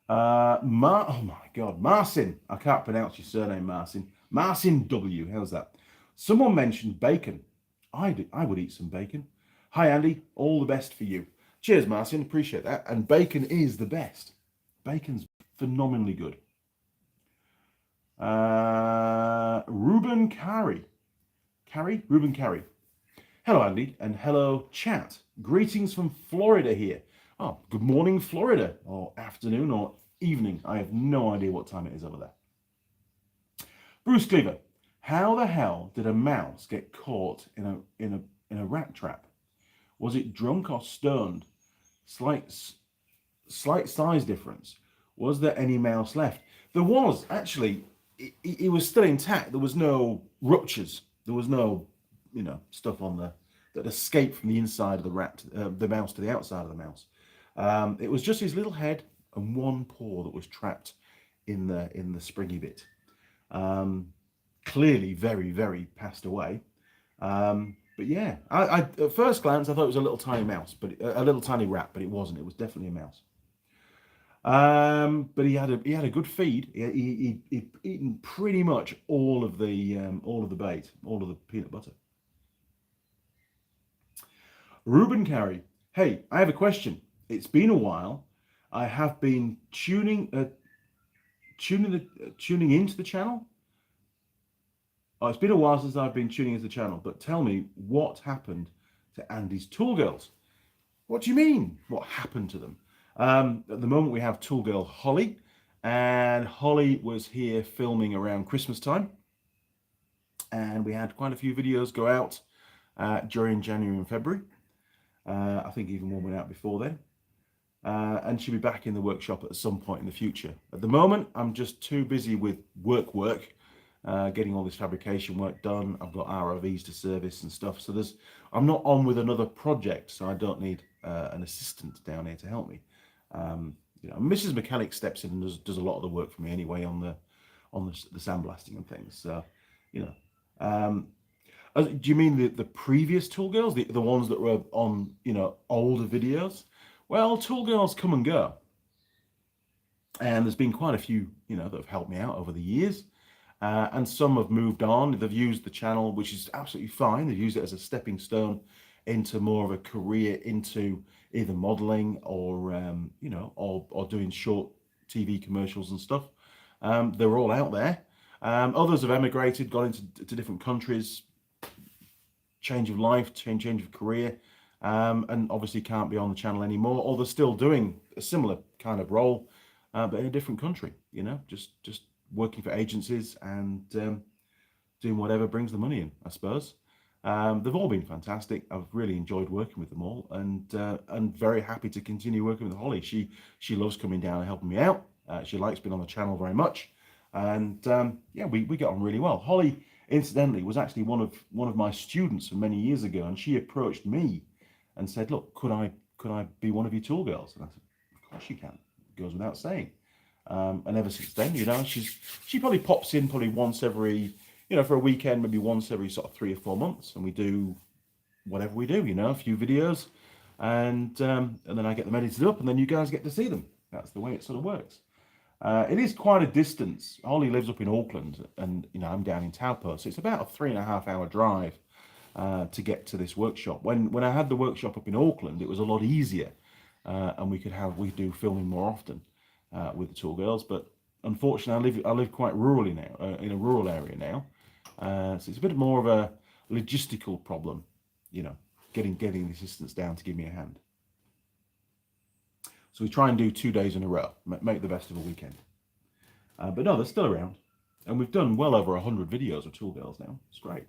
[SPEAKER 1] Oh my God, Marcin. I can't pronounce your surname, Marcin. Marcin W. How's that? Someone mentioned bacon. I would eat some bacon. Hi, Andy. All the best for you. Cheers, Marcin. Appreciate that. And bacon is the best. Bacon's phenomenally good. Ruben Carey. Ruben Carey. Hello, Andy, and hello, chat. Greetings from Florida here. Oh, good morning, Florida, or afternoon, or evening. I have no idea what time it is over there. Bruce Cleaver. How the hell did a mouse get caught in a rat trap? Was it drunk or stoned? Slight size difference. Was there any mouse left? There was, actually. It was still intact. There was no ruptures. There was no, stuff on that escaped from the inside of the mouse to the outside of the mouse. It was just his little head and one paw that was trapped in the springy bit. Clearly very, very passed away. But yeah, I at first glance I thought it was a little tiny mouse, but a little tiny rat, but it wasn't. It was definitely a mouse. But he had a good feed. He'd eaten pretty much all of the bait, all of the peanut butter. Ruben Carey, hey, I have a question. It's been a while. I have been tuning into the channel. Oh, it's been a while since I've been tuning into the channel. But tell me, what happened to Andy's Tool Girls? What do you mean? What happened to them? At the moment, we have Tool Girl Holly, and Holly was here filming around Christmas time, and we had quite a few videos go out during January and February. I think even one went out before then, and she'll be back in the workshop at some point in the future. At the moment, I'm just too busy with work, getting all this fabrication work done. I've got ROVs to service and stuff, so I'm not on with another project, so I don't need an assistant down here to help me. Mrs. Mechanic steps in and does a lot of the work for me anyway on on the sandblasting and things. So, you know. Do you mean the previous Tool Girls, the ones that were on, you know, older videos? Well, Tool Girls come and go. And there's been quite a few, you know, that have helped me out over the years. And some have moved on. They've used the channel, which is absolutely fine. They've used it as a stepping stone into more of a career into either modeling or, you know, or doing short TV commercials and stuff. They're all out there. Others have emigrated, gone into different countries, change of life, change of career, and obviously can't be on the channel anymore, or they're still doing a similar kind of role, but in a different country, you know, just working for agencies and doing whatever brings the money in, I suppose. They've all been fantastic. I've really enjoyed working with them all, and very happy to continue working with Holly. She loves coming down and helping me out. She likes being on the channel very much, and yeah, we get on really well. Holly, incidentally, was actually one of my students from many years ago, and she approached me and said, "Look, could I be one of your Tool Girls?" And I said, "Of course you can." It goes without saying. And ever since then, you know, she probably pops in probably once every, you know, for a weekend, maybe once every sort of 3 or 4 months, and we do whatever we do, you know, a few videos, and then I get them edited up, and then you guys get to see them. That's the way it sort of works. It is quite a distance. Holly lives up in Auckland, and you know, I'm down in Taupo, so it's about a 3.5 hour drive to get to this workshop. When I had the workshop up in Auckland, it was a lot easier, and we do filming more often with the Tool Girls. But unfortunately, I live quite rurally now, in a rural area now, so it's a bit more of a logistical problem, you know, getting the assistants down to give me a hand. So we try and do 2 days in a row, make the best of a weekend. But no, they're still around. And we've done well over 100 videos of Tool Girls now. It's great.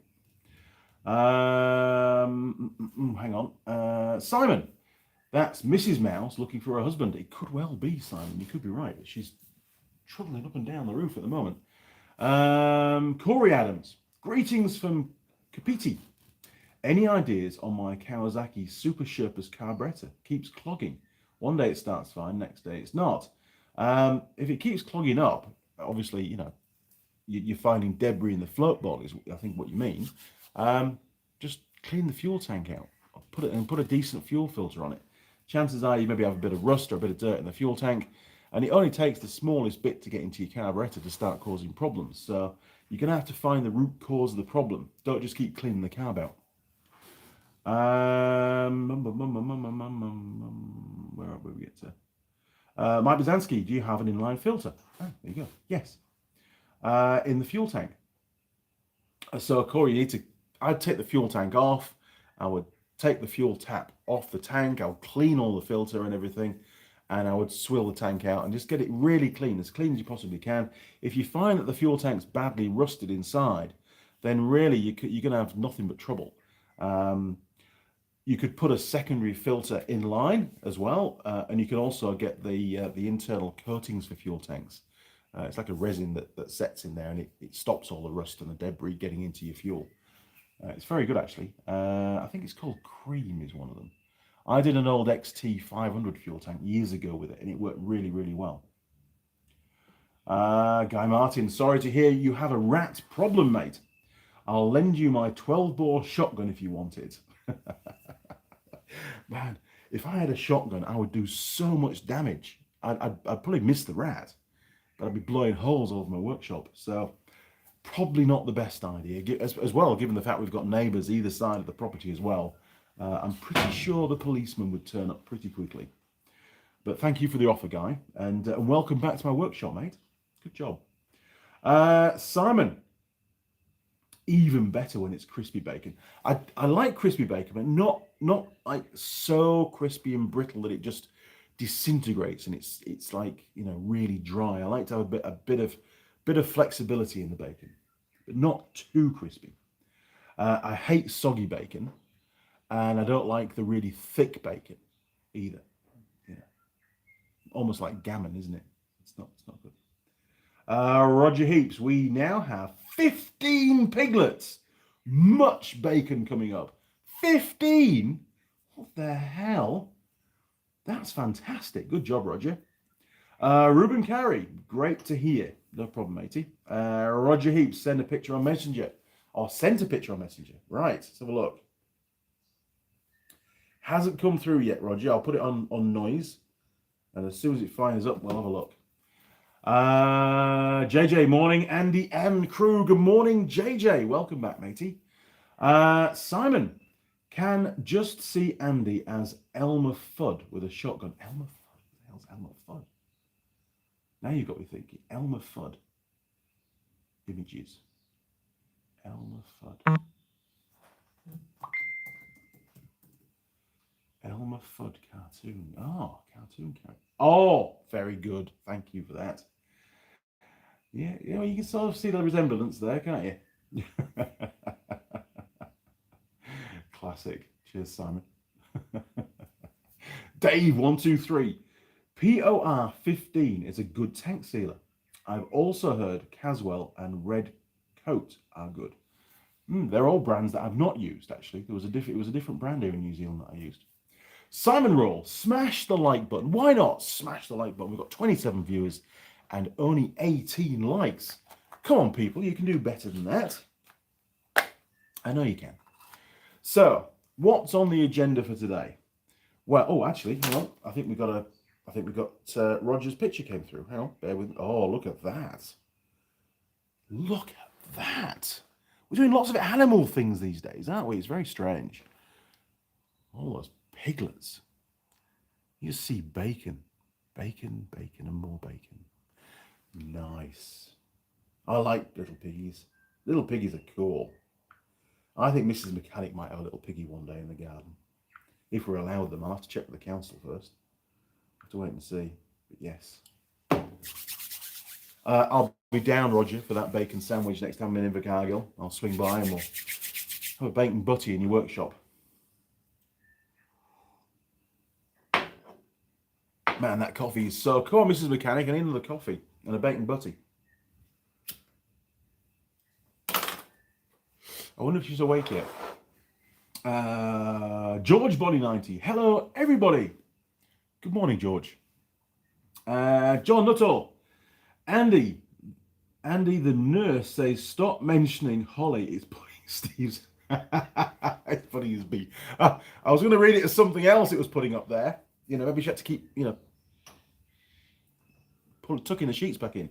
[SPEAKER 1] Hang on. Simon, that's Mrs. Mouse looking for her husband. It could well be, Simon. You could be right. She's trundling up and down the roof at the moment. Corey Adams, greetings from Kapiti. Any ideas on my Kawasaki Super Sherpa's carburetor? Keeps clogging. One day it starts fine, next day it's not. If it keeps clogging up, obviously, you know, you're finding debris in the float ball is, I think, what you mean. Just clean the fuel tank out. Put a decent fuel filter on it. Chances are you maybe have a bit of rust or a bit of dirt in the fuel tank, and it only takes the smallest bit to get into your carburetor to start causing problems. So you're going to have to find the root cause of the problem. Don't just keep cleaning the carb out. Where are we get to? Mike Bazansky, do you have an inline filter? Oh, there you go. Yes. In the fuel tank. So Corey, I'd take the fuel tank off. I would take the fuel tap off the tank. I would clean all the filter and everything, and I would swill the tank out and just get it really clean as you possibly can. If you find that the fuel tank's badly rusted inside, then really you're going to have nothing but trouble. You could put a secondary filter in line as well, and you can also get the internal coatings for fuel tanks. It's like a resin that sets in there, and it stops all the rust and the debris getting into your fuel. It's very good, actually. I think it's called Cream is one of them. I did an old XT500 fuel tank years ago with it, and it worked really, really well. Guy Martin, sorry to hear you have a rat problem, mate. I'll lend you my 12-bore shotgun if you want it. Man, if I had a shotgun, I would do so much damage. I'd probably miss the rat, but I'd be blowing holes all over my workshop. So probably not the best idea. As well, given the fact we've got neighbours either side of the property as well, I'm pretty sure the policeman would turn up pretty quickly. But thank you for the offer, Guy, and welcome back to my workshop, mate. Good job. Simon. Even better when it's crispy bacon. I like crispy bacon, but not like so crispy and brittle that it just disintegrates and it's like, you know, really dry. I like to have a bit of flexibility in the bacon, but not too crispy. I hate soggy bacon, and I don't like the really thick bacon either. Yeah, almost like gammon, isn't it? It's not good. Roger Heaps, we now have 15 piglets. Much bacon coming up. 15? What the hell? That's fantastic. Good job, Roger. Ruben Carey, great to hear. No problem, matey. Roger Heaps, send a picture on Messenger. Or sent a picture on Messenger. Right, let's have a look. Hasn't come through yet, Roger. I'll put it on noise. And as soon as it fires up, we'll have a look. JJ, morning. Andy and crew, good morning. JJ, welcome back, matey. Simon, can just see Andy as Elmer Fudd with a shotgun. Elmer Fudd? What the hell's Elmer Fudd? Now you've got me thinking. Elmer Fudd. Images. Elmer Fudd. Elmer Fudd cartoon. Oh, cartoon character. Oh, very good. Thank you for that. Yeah, you know, you can sort of see the resemblance there, can't you? Classic. Cheers, Simon. Dave123. POR 15 is a good tank sealer. I've also heard Caswell and Red Coat are good. They're all brands that I've not used, actually. It was a different brand here in New Zealand that I used. Simon Roll, smash the like button. Why not smash the like button? We've got 27 viewers and only 18 likes. Come on, people, you can do better than that. I know you can. So, what's on the agenda for today? Well, oh, actually, hang on. I think we got Roger's picture came through. Hang on, bear with me. Oh, look at that. Look at that. We're doing lots of animal things these days, aren't we? It's very strange. All those piglets. You see bacon, bacon, bacon, and more bacon. Nice. I like little piggies. Little piggies are cool. I think Mrs. Mechanic might have a little piggy one day in the garden. If we're allowed them, I'll have to check with the council first. I have to wait and see. But yes. I'll be down, Roger, for that bacon sandwich next time I'm in Invercargill. I'll swing by and we'll have a bacon butty in your workshop. Man, that coffee is so... Come on, Mrs. Mechanic, I need another coffee and a bacon butty. I wonder if she's awake yet. George Body 90. Hello, everybody. Good morning, George. John Nuttall. Andy the nurse says, stop mentioning Holly. It's putting Steve's... It's putting his beat. I was going to read it as something else it was putting up there. You know, maybe she had to keep, you know, tucking the sheets back in.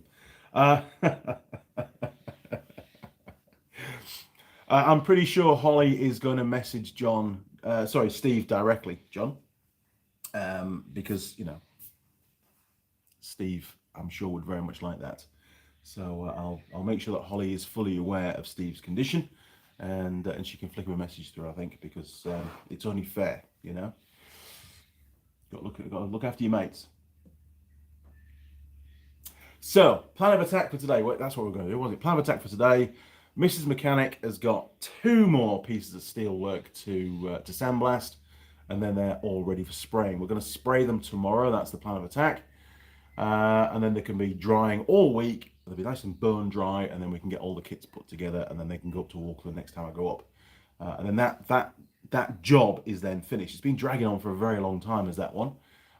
[SPEAKER 1] I'm pretty sure Holly is going to message Steve directly, John. Because, you know, Steve, I'm sure, would very much like that. So I'll make sure that Holly is fully aware of Steve's condition, and she can flick him a message through, I think, because it's only fair, you know. Got to look after your mates. So, plan of attack for today. Well, that's what we're going to do, wasn't it? Plan of attack for today. Mrs. Mechanic has got 2 more pieces of steel work to sandblast, and then they're all ready for spraying. We're going to spray them tomorrow. That's the plan of attack. And then they can be drying all week. They'll be nice and bone dry, and then we can get all the kits put together, and then they can go up to Auckland next time I go up. And then that job is then finished. It's been dragging on for a very long time as that one.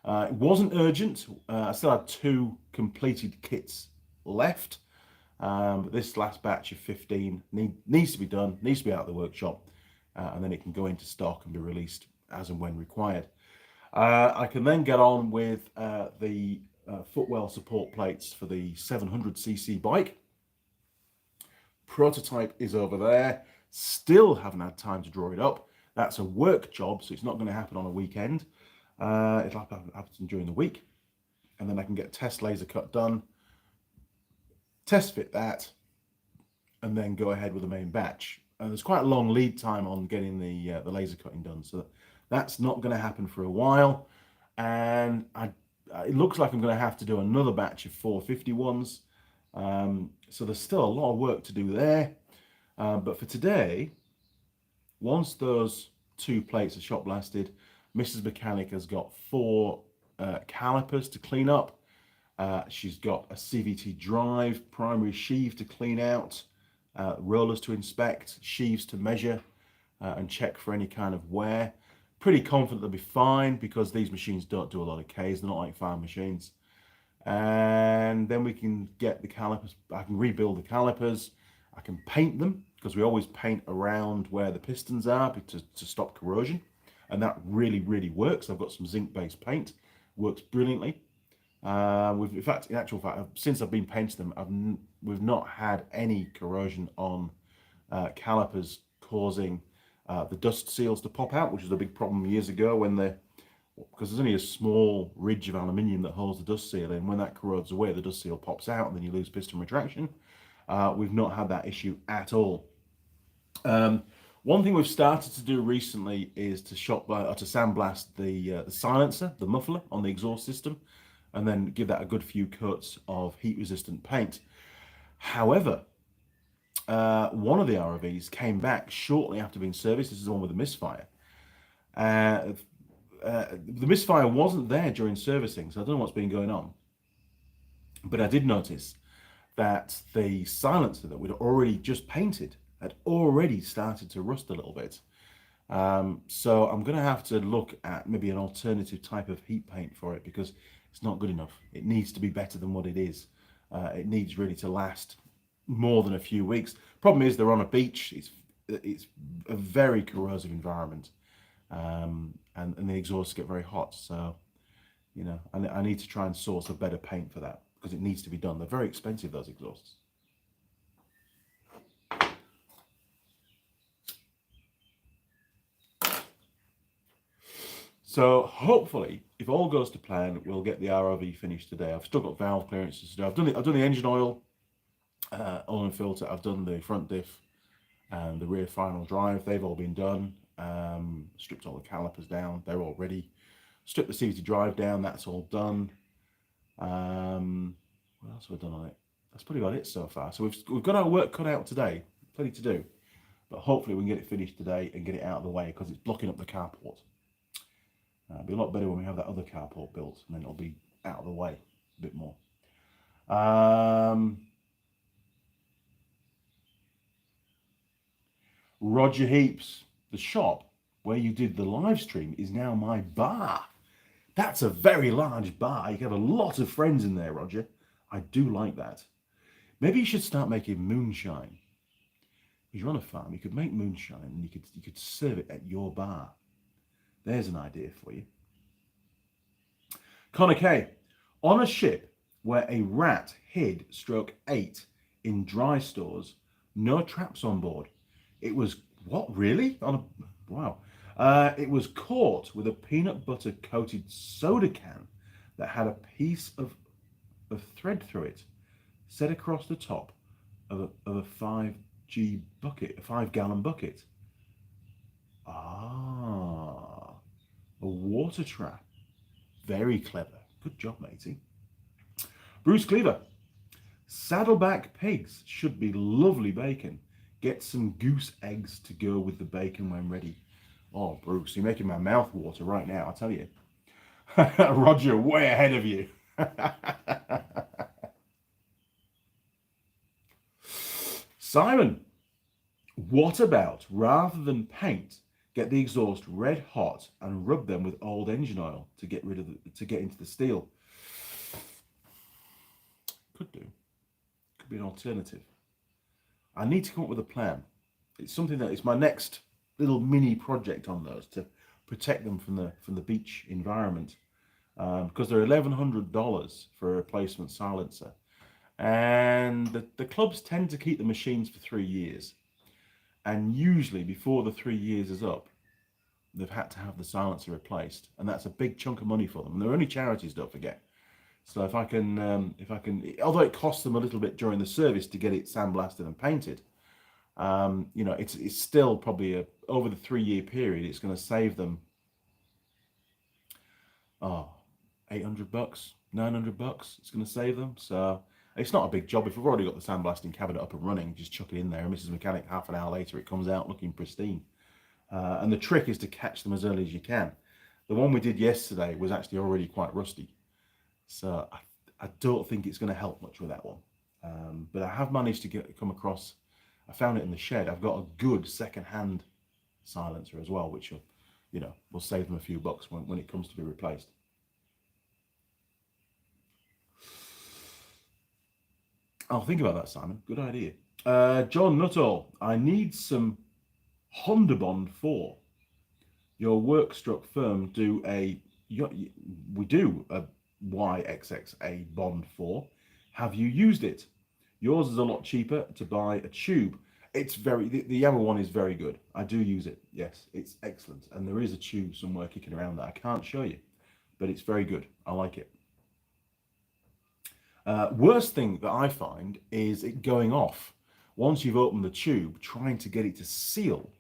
[SPEAKER 1] It wasn't urgent. I still had 2 completed kits left. But this last batch of 15 needs to be done, needs to be out of the workshop, and then it can go into stock and be released as and when required. I can then get on with the footwell support plates for the 700cc bike. Prototype is over there. Still haven't had time to draw it up. That's a work job, so it's not going to happen on a weekend. It'll happen during the week, and then I can get test laser cut done, test fit that, and then go ahead with the main batch. And there's quite a long lead time on getting the laser cutting done, so that's not going to happen for a while. And it looks like I'm going to have to do another batch of 451s. So there's still a lot of work to do there. But for today, once those 2 plates are shot blasted, Mrs. Mechanic has got 4 calipers to clean up. She's got a CVT drive, primary sheave to clean out, rollers to inspect, sheaves to measure and check for any kind of wear. Pretty confident they'll be fine because these machines don't do a lot of Ks. They're not like farm machines. and then we can get the calipers. I can rebuild the calipers. I can paint them, because we always paint around where the pistons are to stop corrosion, and that really, really works. I've got some zinc-based paint, works brilliantly. In actual fact, since I've been painting them, we've not had any corrosion on calipers causing the dust seals to pop out, which was a big problem years ago because there's only a small ridge of aluminium that holds the dust seal in. When that corrodes away, the dust seal pops out, and then you lose piston retraction. We've not had that issue at all. One thing we've started to do recently is to sandblast the silencer, the muffler on the exhaust system, and then give that a good few coats of heat-resistant paint. However, one of the ROVs came back shortly after being serviced. This is the one with the misfire. The misfire wasn't there during servicing, so I don't know what's been going on. But I did notice that the silencer that we'd already just painted had already started to rust a little bit. So I'm going to have to look at maybe an alternative type of heat paint for it, because it's not good enough. It needs to be better than what it is. It needs really to last more than a few weeks. Problem is, they're on a beach. It's a very corrosive environment, and the exhausts get very hot. So, you know, I need to try and source a better paint for that, because it needs to be done. They're very expensive, those exhausts. So hopefully, if all goes to plan, we'll get the ROV finished today. I've still got valve clearances to do. I've done the engine oil and filter. I've done the front diff and the rear final drive. They've all been done. Stripped all the calipers down. They're all ready. Stripped the CVT drive down. That's all done. What else have I done on it? That's pretty about it so far. So we've got our work cut out today. Plenty to do. But hopefully we can get it finished today and get it out of the way, because it's blocking up the carport. It'll be a lot better when we have that other carport built, and then it'll be out of the way a bit more. Roger Heaps, the shop where you did the live stream is now my bar. That's a very large bar. You have a lot of friends in there, Roger. I do like that. Maybe you should start making moonshine. If you're on a farm, you could make moonshine and you could serve it at your bar. There's an idea for you. Connor K. On a ship where a rat hid/ate in dry stores, no traps on board. It was, what, really? Wow. It was caught with a peanut butter coated soda can that had a piece of thread through it, set across the top of a 5G bucket, a 5-gallon bucket. A water trap. Very clever. Good job, matey. Bruce Cleaver. Saddleback pigs should be lovely bacon. Get some goose eggs to go with the bacon when ready. Oh, Bruce, you're making my mouth water right now, I'll tell you. Roger, way ahead of you. Simon. What about, rather than paint, get the exhaust red hot and rub them with old engine oil to get into the steel? Could do. Could be an alternative. I need to come up with a plan. It's something that is my next little mini project on those, to protect them from the beach environment, because they're $1,100 for a replacement silencer, and the clubs tend to keep the machines for 3 years. And usually before the 3 years is up, they've had to have the silencer replaced, and that's a big chunk of money for them. And they're only charities, don't forget. So if I can, although it costs them a little bit during the service to get it sandblasted and painted, you know, it's still probably over the 3-year period, it's going to save them $800, $900. It's going to save them. So it's not a big job. If we've already got the sandblasting cabinet up and running, just chuck it in there, and Mrs. Mechanic, half an hour later, it comes out looking pristine. And the trick is to catch them as early as you can. The one we did yesterday was actually already quite rusty. So I don't think it's going to help much with that one. But I have managed to come across, I found it in the shed. I've got a good second-hand silencer as well, which will save them a few bucks when it comes to be replaced. I'll think about that, Simon. Good idea. John Nuttall, I need some Honda Bond 4. Your workstruck firm do a, we do a YXXA Bond 4. Have you used it? Yours is a lot cheaper to buy a tube. It's the Yamaha one is very good. I do use it. Yes, it's excellent. And there is a tube somewhere kicking around that I can't show you, but it's very good. I like it. Worst thing that I find is it going off. Once you've opened the tube, trying to get it to seal,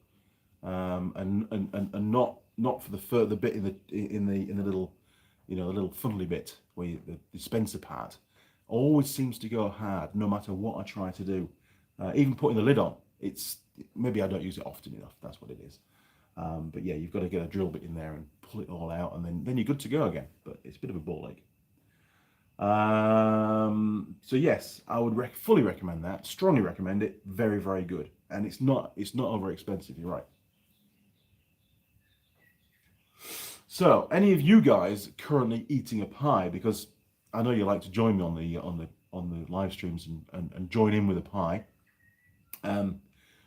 [SPEAKER 1] and not for the further bit in the little, the little funnely bit where the dispenser part, always seems to go hard no matter what I try to do. Even putting the lid on, it's maybe I don't use it often enough. That's what it is. But yeah, you've got to get a drill bit in there and pull it all out, and then you're good to go again. But it's a bit of a ball ache. So yes, I would fully recommend that. Strongly recommend it. Very, very good. And it's not over expensive. You're right. So, any of you guys currently eating a pie? Because I know you like to join me on the live streams and join in with a pie.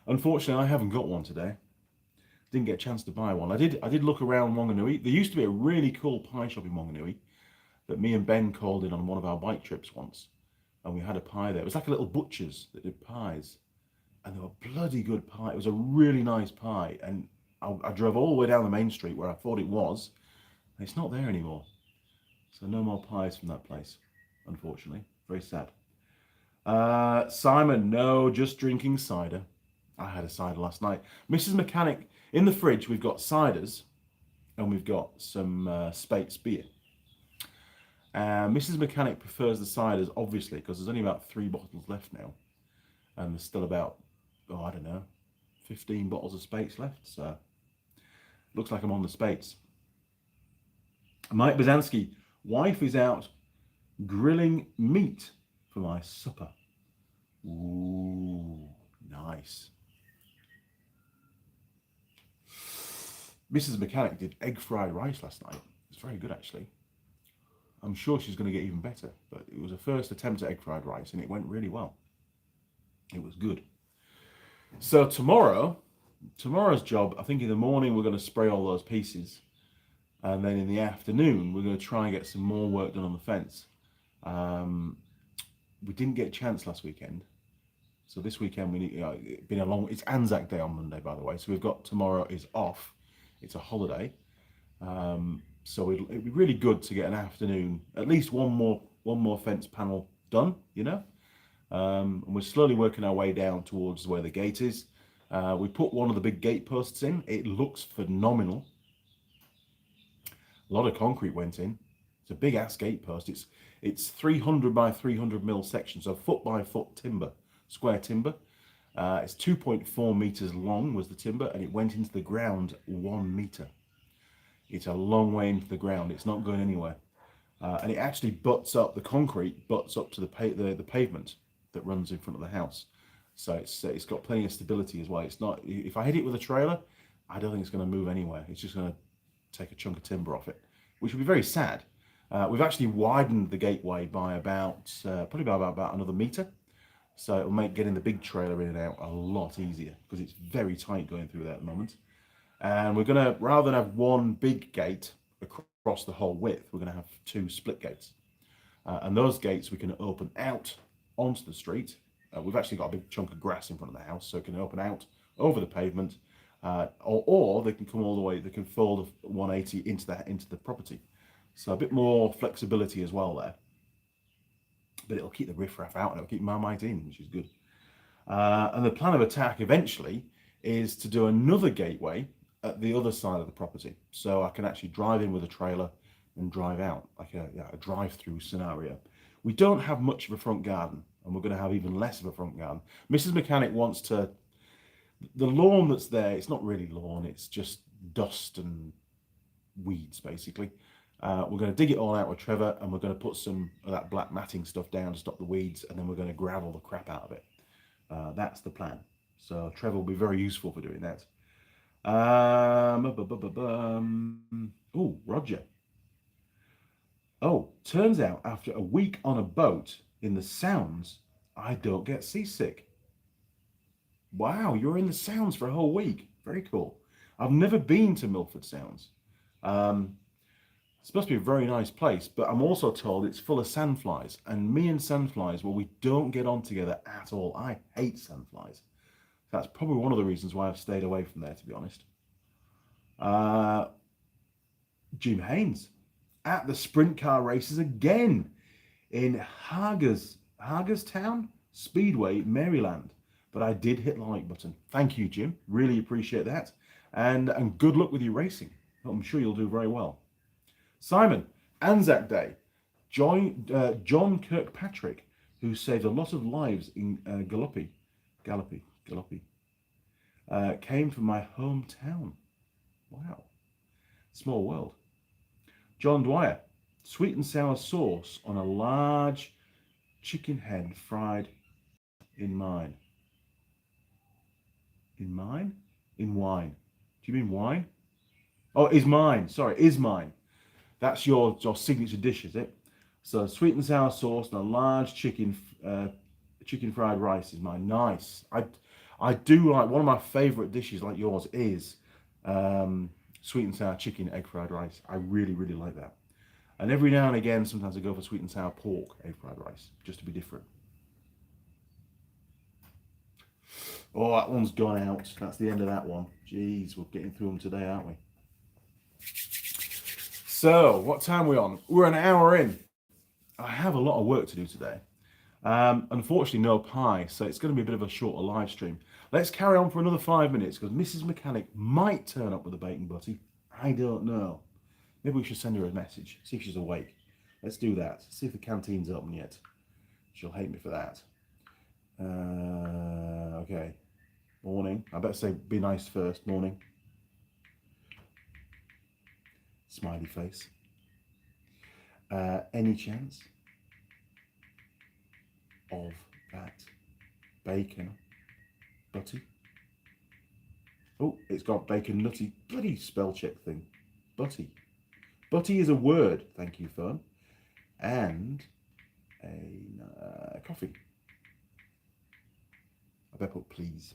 [SPEAKER 1] Unfortunately, I haven't got one today. Didn't get a chance to buy one. I did look around Wanganui. There used to be a really cool pie shop in Wanganui that me and Ben called in on one of our bike trips once, and we had a pie there. It was like a little butcher's that did pies, and they were bloody good pie. It was a really nice pie, and I drove all the way down the main street where I thought it was, and it's not there anymore. So no more pies from that place, unfortunately. Very sad. Simon, no, just drinking cider. I had a cider last night. Mrs. Mechanic, in the fridge, we've got ciders, and we've got some Speight's beer. Mrs. Mechanic prefers the ciders, obviously, because there's only about 3 bottles left now. And there's still about, I don't know, 15 bottles of Speight's left. So, looks like I'm on the Speight's. Mike Bazansky, wife is out grilling meat for my supper. Ooh, nice. Mrs. Mechanic did egg fried rice last night. It's very good, actually. I'm sure she's going to get even better, but it was her first attempt at egg fried rice and it went really well. It was good. So tomorrow's job, I think in the morning we're going to spray all those pieces, and then in the afternoon we're going to try and get some more work done on the fence. We didn't get a chance last weekend, so this weekend it's Anzac Day on Monday, by the way, so we've got tomorrow is off. It's a holiday. So it'd be really good to get an afternoon, at least one more fence panel done, and we're slowly working our way down towards where the gate is. We put one of the big gate posts in. It looks phenomenal. A lot of concrete went in. It's a big ass gate post. It's 300 by 300 mil section, so foot by foot timber, square timber. It's 2.4 meters long was the timber, and it went into the ground 1 meter. It's a long way into the ground. It's not going anywhere. And it actually the concrete butts up to the pavement that runs in front of the house. So it's got plenty of stability as well. It's not, if I hit it with a trailer, I don't think it's going to move anywhere. It's just going to take a chunk of timber off it, which would be very sad. We've actually widened the gateway by probably about another meter. So it'll make getting the big trailer in and out a lot easier because it's very tight going through there at the moment. And we're going to, rather than have one big gate across the whole width, we're going to have 2 split gates. And those gates we can open out onto the street. We've actually got a big chunk of grass in front of the house, so it can open out over the pavement, or they can come all the way, they can fold 180 into the property. So a bit more flexibility as well there. But it'll keep the riffraff out and it'll keep Marmite in, which is good. And the plan of attack eventually is to do another gateway at the other side of the property, so I can actually drive in with a trailer and drive out, like a drive-through scenario. We don't have much of a front garden, and we're going to have even less of a front garden. Mrs. Mechanic wants the lawn that's there, it's not really lawn, it's just dust and weeds, basically. We're going to dig it all out with Trevor, and we're going to put some of that black matting stuff down to stop the weeds, and then we're going to gravel the crap out of it. That's the plan. So Trevor will be very useful for doing that. Roger. Turns out after a week on a boat in the Sounds, I don't get seasick. Wow, you're in the Sounds for a whole week. Very cool. I've never been to Milford Sounds. It's supposed to be a very nice place, but I'm also told it's full of sandflies. And me and sandflies, well, we don't get on together at all. I hate sandflies. That's probably one of the reasons why I've stayed away from there, to be honest. Jim Haynes at the sprint car races again in Hagerstown Speedway, Maryland. But I did hit the like button. Thank you, Jim. Really appreciate that. And good luck with your racing. I'm sure you'll do very well. Simon, Anzac Day. John Kirkpatrick, who saved a lot of lives in Gallipoli, came from my hometown. Wow. Small world. John Dwyer, sweet and sour sauce on a large chicken head fried in mine. In mine? In wine. Do you mean wine? Oh, is mine. Sorry, is mine. That's your signature dish, is it? So sweet and sour sauce and a large chicken fried rice is mine. Nice. I do like, one of my favourite dishes like yours is sweet and sour chicken egg fried rice. I really, really like that. And every now and again, sometimes I go for sweet and sour pork egg fried rice, just to be different. Oh, that one's gone out. That's the end of that one. Jeez, we're getting through them today, aren't we? So, what time are we on? We're an hour in. I have a lot of work to do today. Unfortunately, no pie, so it's going to be a bit of a shorter live stream. Let's carry on for another 5 minutes, because Mrs. Mechanic might turn up with a bacon butty. I don't know. Maybe we should send her a message, see if she's awake. Let's do that. See if the canteen's open yet. She'll hate me for that. Okay. Morning. I better say be nice first. Morning. Smiley face. Any chance of that bacon butty? Oh, it's got bacon nutty. Bloody spell check thing. Butty. Butty is a word. Thank you, Fern. And a coffee. I better put please.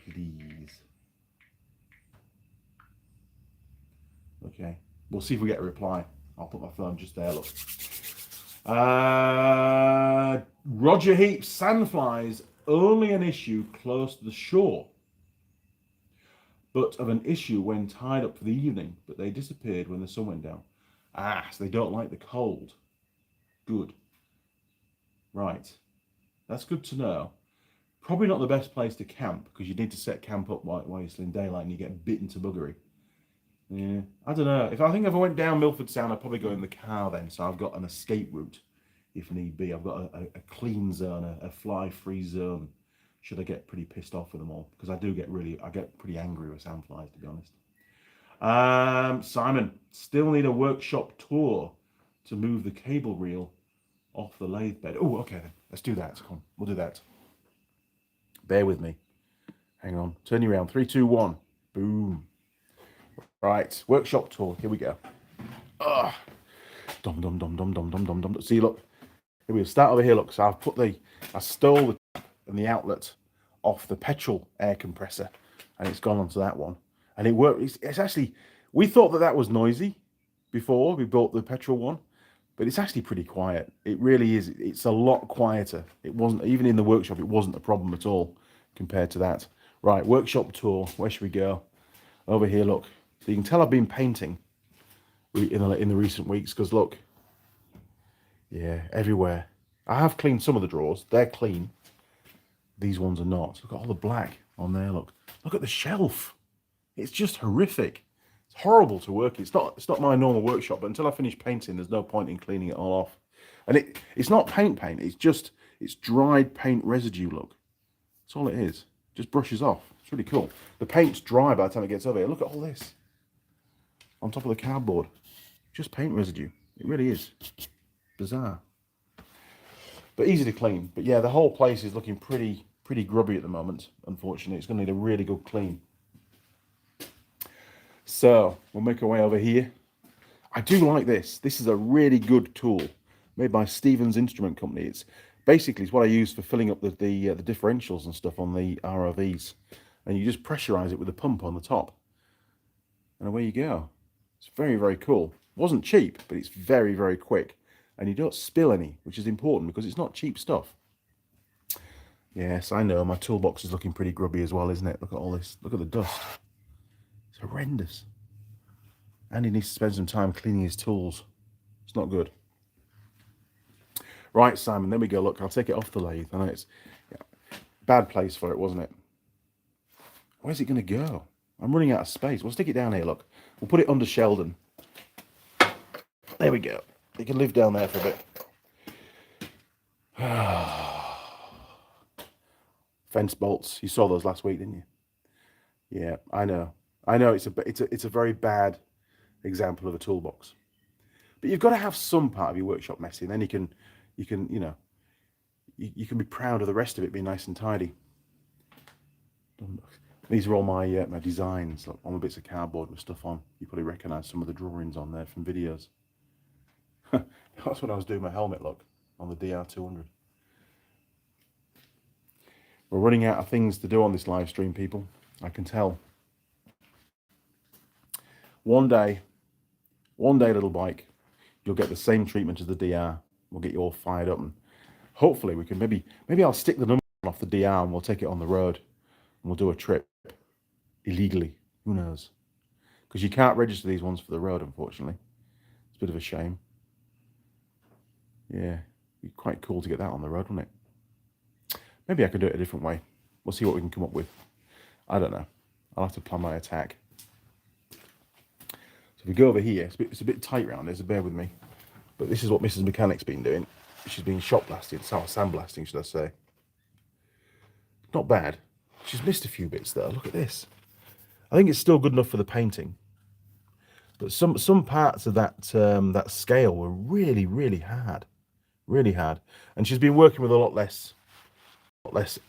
[SPEAKER 1] Please. Okay. We'll see if we get a reply. I'll put my phone just there, look. Roger Heap's sandflies, only an issue close to the shore, but of an issue when tied up for the evening, but they disappeared when the sun went down. So they don't like the cold. Good. Right. That's good to know. Probably not the best place to camp, because you need to set camp up while you're still in daylight and you get bitten to buggery. Yeah, I don't know. If I went down Milford Sound, I'd probably go in the car then. So I've got an escape route, if need be. I've got a clean zone, a fly-free zone. Should I get pretty pissed off with them all? Because I get pretty angry with sandflies, to be honest. Simon, still need a workshop tour to move the cable reel off the lathe bed. Oh, okay then. Let's do that. Come on, we'll do that. Bear with me. Hang on. Turn you around. 3, 2, 1. Boom. Right. Workshop tour. Here we go. Dum dum dum dum dum dum dum dum. See, look. Here we go. Start over here. Look. So I stole the tap and the outlet off the petrol air compressor, and it's gone onto that one, and it worked. It's actually. We thought that was noisy before we bought the petrol one, but it's actually pretty quiet. It really is. It's a lot quieter. It wasn't, even in the workshop, it wasn't a problem at all compared to that. Right, workshop tour. Where should we go? Over here, look. So you can tell I've been painting in the recent weeks, because look. Yeah, everywhere. I have cleaned some of the drawers. They're clean. These ones are not. Look at all the black on there, look. Look at the shelf. It's just horrific. It's horrible to work. It's not my normal workshop, but until I finish painting, there's no point in cleaning it all off. And it's not paint. It's dried paint residue, look. That's all it is. Just brushes off. It's really cool. The paint's dry by the time it gets over here. Look at all this. On top of the cardboard. Just paint residue. It really is. Bizarre. But easy to clean. But yeah, the whole place is looking pretty grubby at the moment, unfortunately. It's going to need a really good clean. So, we'll make our way over here. I do like this. This is a really good tool made by Stevens Instrument Company. It's Basically, it's what I use for filling up the differentials and stuff on the ROVs. And you just pressurize it with a pump on the top. And away you go. It's very, very cool. It wasn't cheap, but it's very, very quick. And you don't spill any, which is important because it's not cheap stuff. Yes, I know. My toolbox is looking pretty grubby as well, isn't it? Look at all this. Look at the dust. It's horrendous. And he needs to spend some time cleaning his tools. It's not good. Right, Simon, there we go. Look, I'll take it off the lathe. I know it's bad place for it, wasn't it? Where's it going to go? I'm running out of space. We'll stick it down here, look. We'll put it under Sheldon. There we go. It can live down there for a bit. Fence bolts. You saw those last week, didn't you? Yeah, I know. I know it's a very bad example of a toolbox. But you've got to have some part of your workshop messy, and then you can you know, you can be proud of the rest of it being nice and tidy. These are all my my designs, like on bits of cardboard with stuff on. You probably recognise some of the drawings on there from videos. That's when I was doing my helmet look on the DR200. We're running out of things to do on this live stream, people. I can tell. One day, little bike, you'll get the same treatment as the DR. We'll get you all fired up, and hopefully we can maybe I'll stick the number off the DR and we'll take it on the road and we'll do a trip illegally. Who knows? Because you can't register these ones for the road, unfortunately. It's a bit of a shame. Yeah, it'd be quite cool to get that on the road, wouldn't it? Maybe I could do it a different way. We'll see what we can come up with. I don't know. I'll have to plan my attack. So if we go over here, it's a bit tight round there, so bear with me. But this is what Mrs. Mechanic's been doing. She's been shot blasted, sandblasting, should I say. Not bad. She's missed a few bits though. Look at this. I think it's still good enough for the painting. But some parts of that that scale were really, really hard. Really hard. And she's been working with a lot less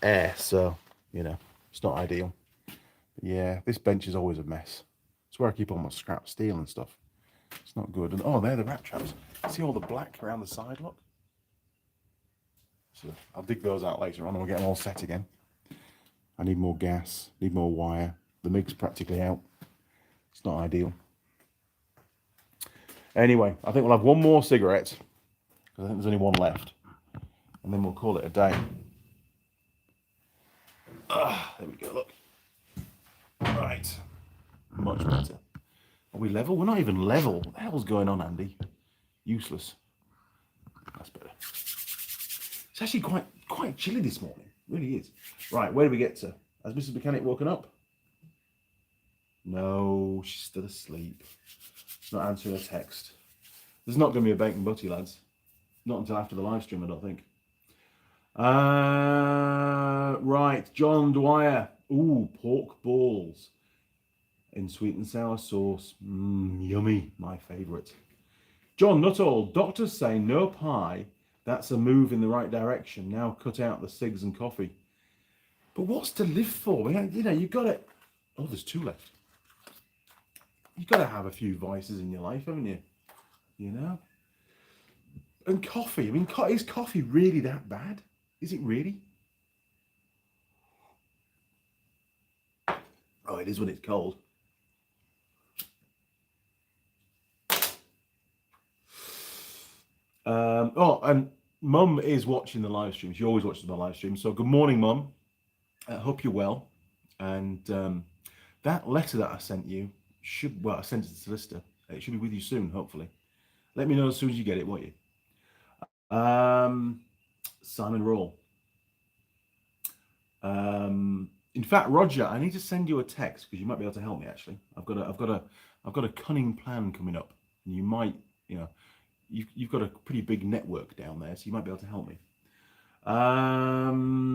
[SPEAKER 1] air, so, you know, it's not ideal. But yeah, this bench is always a mess. It's where I keep all my scrap steel and stuff. It's not good. And oh, there are the rat traps. See all the black around the side, look? So I'll dig those out later on and we'll get them all set again. I need more gas, need more wire. The MIG's practically out. It's not ideal. Anyway, I think we'll have one more cigarette, because I think there's only one left. And then we'll call it a day. There we go, look. Right. Much better. Are we level? We're not even level. What the hell's going on, Andy? Useless. That's better. It's actually quite chilly this morning. It really is. Right, where do we get to? Has Mrs. Mechanic woken up? No, she's still asleep. She's not answering a text. There's not going to be a bacon butty, lads. Not until after the live stream, I don't think. Right, John Dwyer. Ooh, pork balls in sweet and sour sauce. Yummy, my favourite. John Nuttall, doctors say no pie. That's a move in the right direction. Now cut out the cigs and coffee. But what's to live for? You know, you've got to... Oh, there's two left. You've got to have a few vices in your life, haven't you? You know? And coffee. I mean, is coffee really that bad? Is it really? Oh, it is when it's cold. Oh, and Mum is watching the live stream. She always watches the live stream. So good morning, Mum. I hope you're well. And that letter that I sent you I sent it to the solicitor. It should be with you soon, hopefully. Let me know as soon as you get it, won't you? Simon Rawle. In fact, Roger, I need to send you a text because you might be able to help me. Actually, I've got a cunning plan coming up, and you might, you know, you've got a pretty big network down there, so you might be able to help me.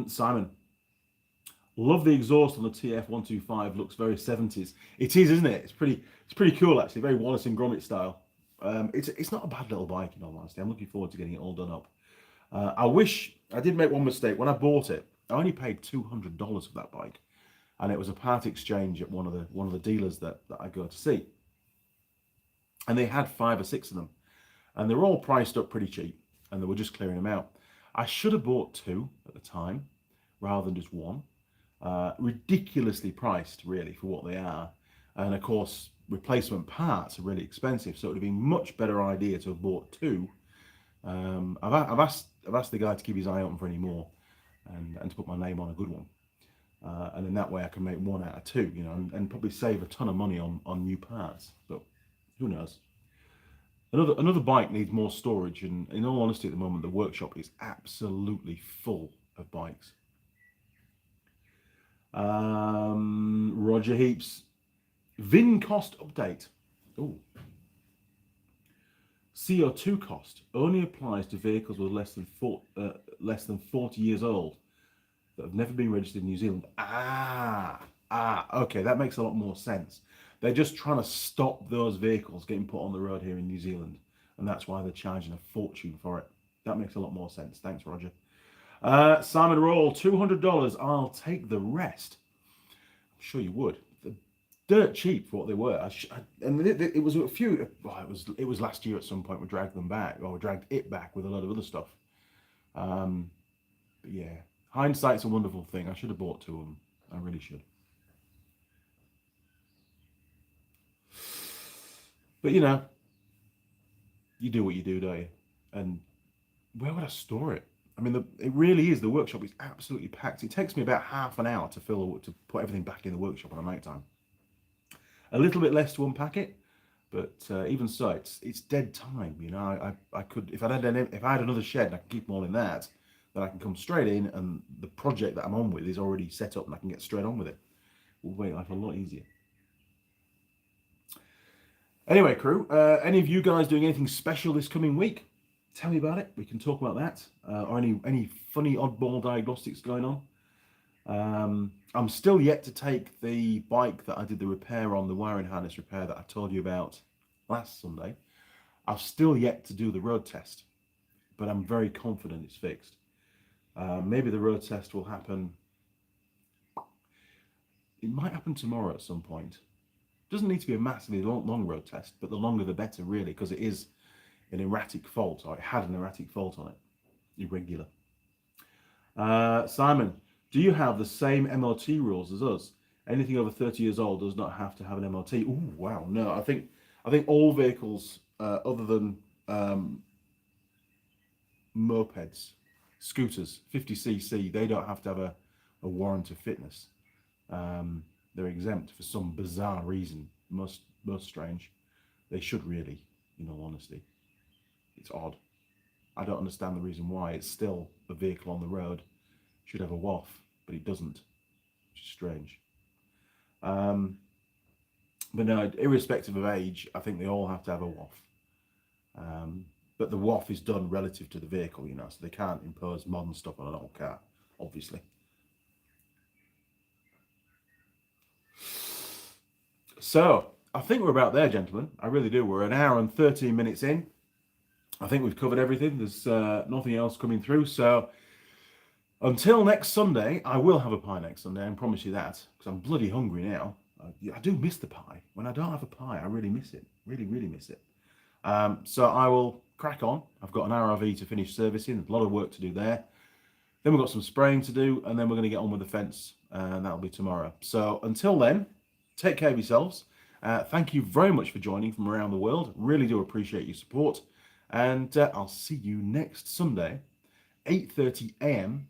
[SPEAKER 1] Simon, love the exhaust on the TF125. Looks very 70s. It is, isn't it? It's pretty cool actually. Very Wallace and Gromit style. It's not a bad little bike in all honesty. I'm looking forward to getting it all done up. I wish I did make one mistake when I bought it. I only paid $200 for that bike, and it was a part exchange at one of the dealers that I go to see, and they had 5 or 6 of them, and they were all priced up pretty cheap, and they were just clearing them out. I should have bought two at the time rather than just one. Ridiculously priced, really, for what they are. And of course, replacement parts are really expensive, so it would have been much better idea to have bought two. I've asked the guy to keep his eye open for any more, and to put my name on a good one. And then that way I can make one out of two, and probably save a ton of money on new parts. But who knows? Another bike needs more storage, and in all honesty, at the moment the workshop is absolutely full of bikes. Roger Heaps, VIN cost update. Oh, CO2 cost only applies to vehicles with less than 40 years old that have never been registered in New Zealand. Okay, that makes a lot more sense. They're just trying to stop those vehicles getting put on the road here in New Zealand, and that's why they're charging a fortune for it. That makes a lot more sense. Thanks, Roger. Simon Roll, $200. I'll take the rest. I'm sure you would. They're dirt cheap for what they were. And it was a few. Well, it was last year at some point. We dragged them back, or we dragged it back with a lot of other stuff. But yeah, hindsight's a wonderful thing. I should have bought two of them. I really should. But you do what you do, don't you? And where would I store it? I mean, it really is. The workshop is absolutely packed. It takes me about half an hour to put everything back in the workshop on a night time. A little bit less to unpack it, but even so, it's dead time. I could, if I had another shed and I could keep them all in that, then I can come straight in, and the project that I'm on with is already set up, and I can get straight on with it. Will make life a lot easier. Anyway, crew, any of you guys doing anything special this coming week? Tell me about it. We can talk about that, or any funny oddball diagnostics going on. I'm still yet to take the bike that I did the repair on, the wiring harness repair that I told you about last Sunday. I've still yet to do the road test, but I'm very confident it's fixed. Maybe the road test will happen. It might happen tomorrow at some point. Doesn't need to be a massively long road test, but the longer the better, really, because it is an erratic fault, or it had an erratic fault on it, irregular. Simon, do you have the same MOT rules as us? Anything over 30 years old does not have to have an MOT. Oh wow, no, I think all vehicles other than mopeds, scooters, 50cc, they don't have to have a warrant of fitness. They're exempt for some bizarre reason, most strange. They should really, in all honesty. It's odd. I don't understand the reason why. It's still a vehicle on the road. Should have a WOF, but it doesn't, which is strange. But no, irrespective of age, I think they all have to have a WOF. But the WOF is done relative to the vehicle, so they can't impose modern stuff on an old car, obviously. So, I think we're about there, gentlemen. I really do. We're an hour and 13 minutes in. I think we've covered everything. There's nothing else coming through. So, until next Sunday, I will have a pie next Sunday. I can promise you that, because I'm bloody hungry now. I do miss the pie. When I don't have a pie, I really miss it. Really, really miss it. So, I will crack on. I've got an RRV to finish servicing. There's a lot of work to do there. Then we've got some spraying to do, and then we're going to get on with the fence, and that'll be tomorrow. So, until then, take care of yourselves. Thank you very much for joining from around the world. Really do appreciate your support. And I'll see you next Sunday, 8:30 a.m.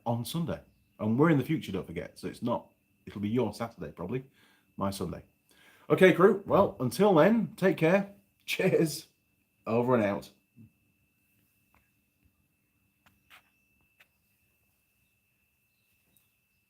[SPEAKER 1] On Sunday. And we're in the future, don't forget. So it'll be your Saturday, probably. My Sunday. Okay, crew. Well, until then, take care. Cheers. Over and out.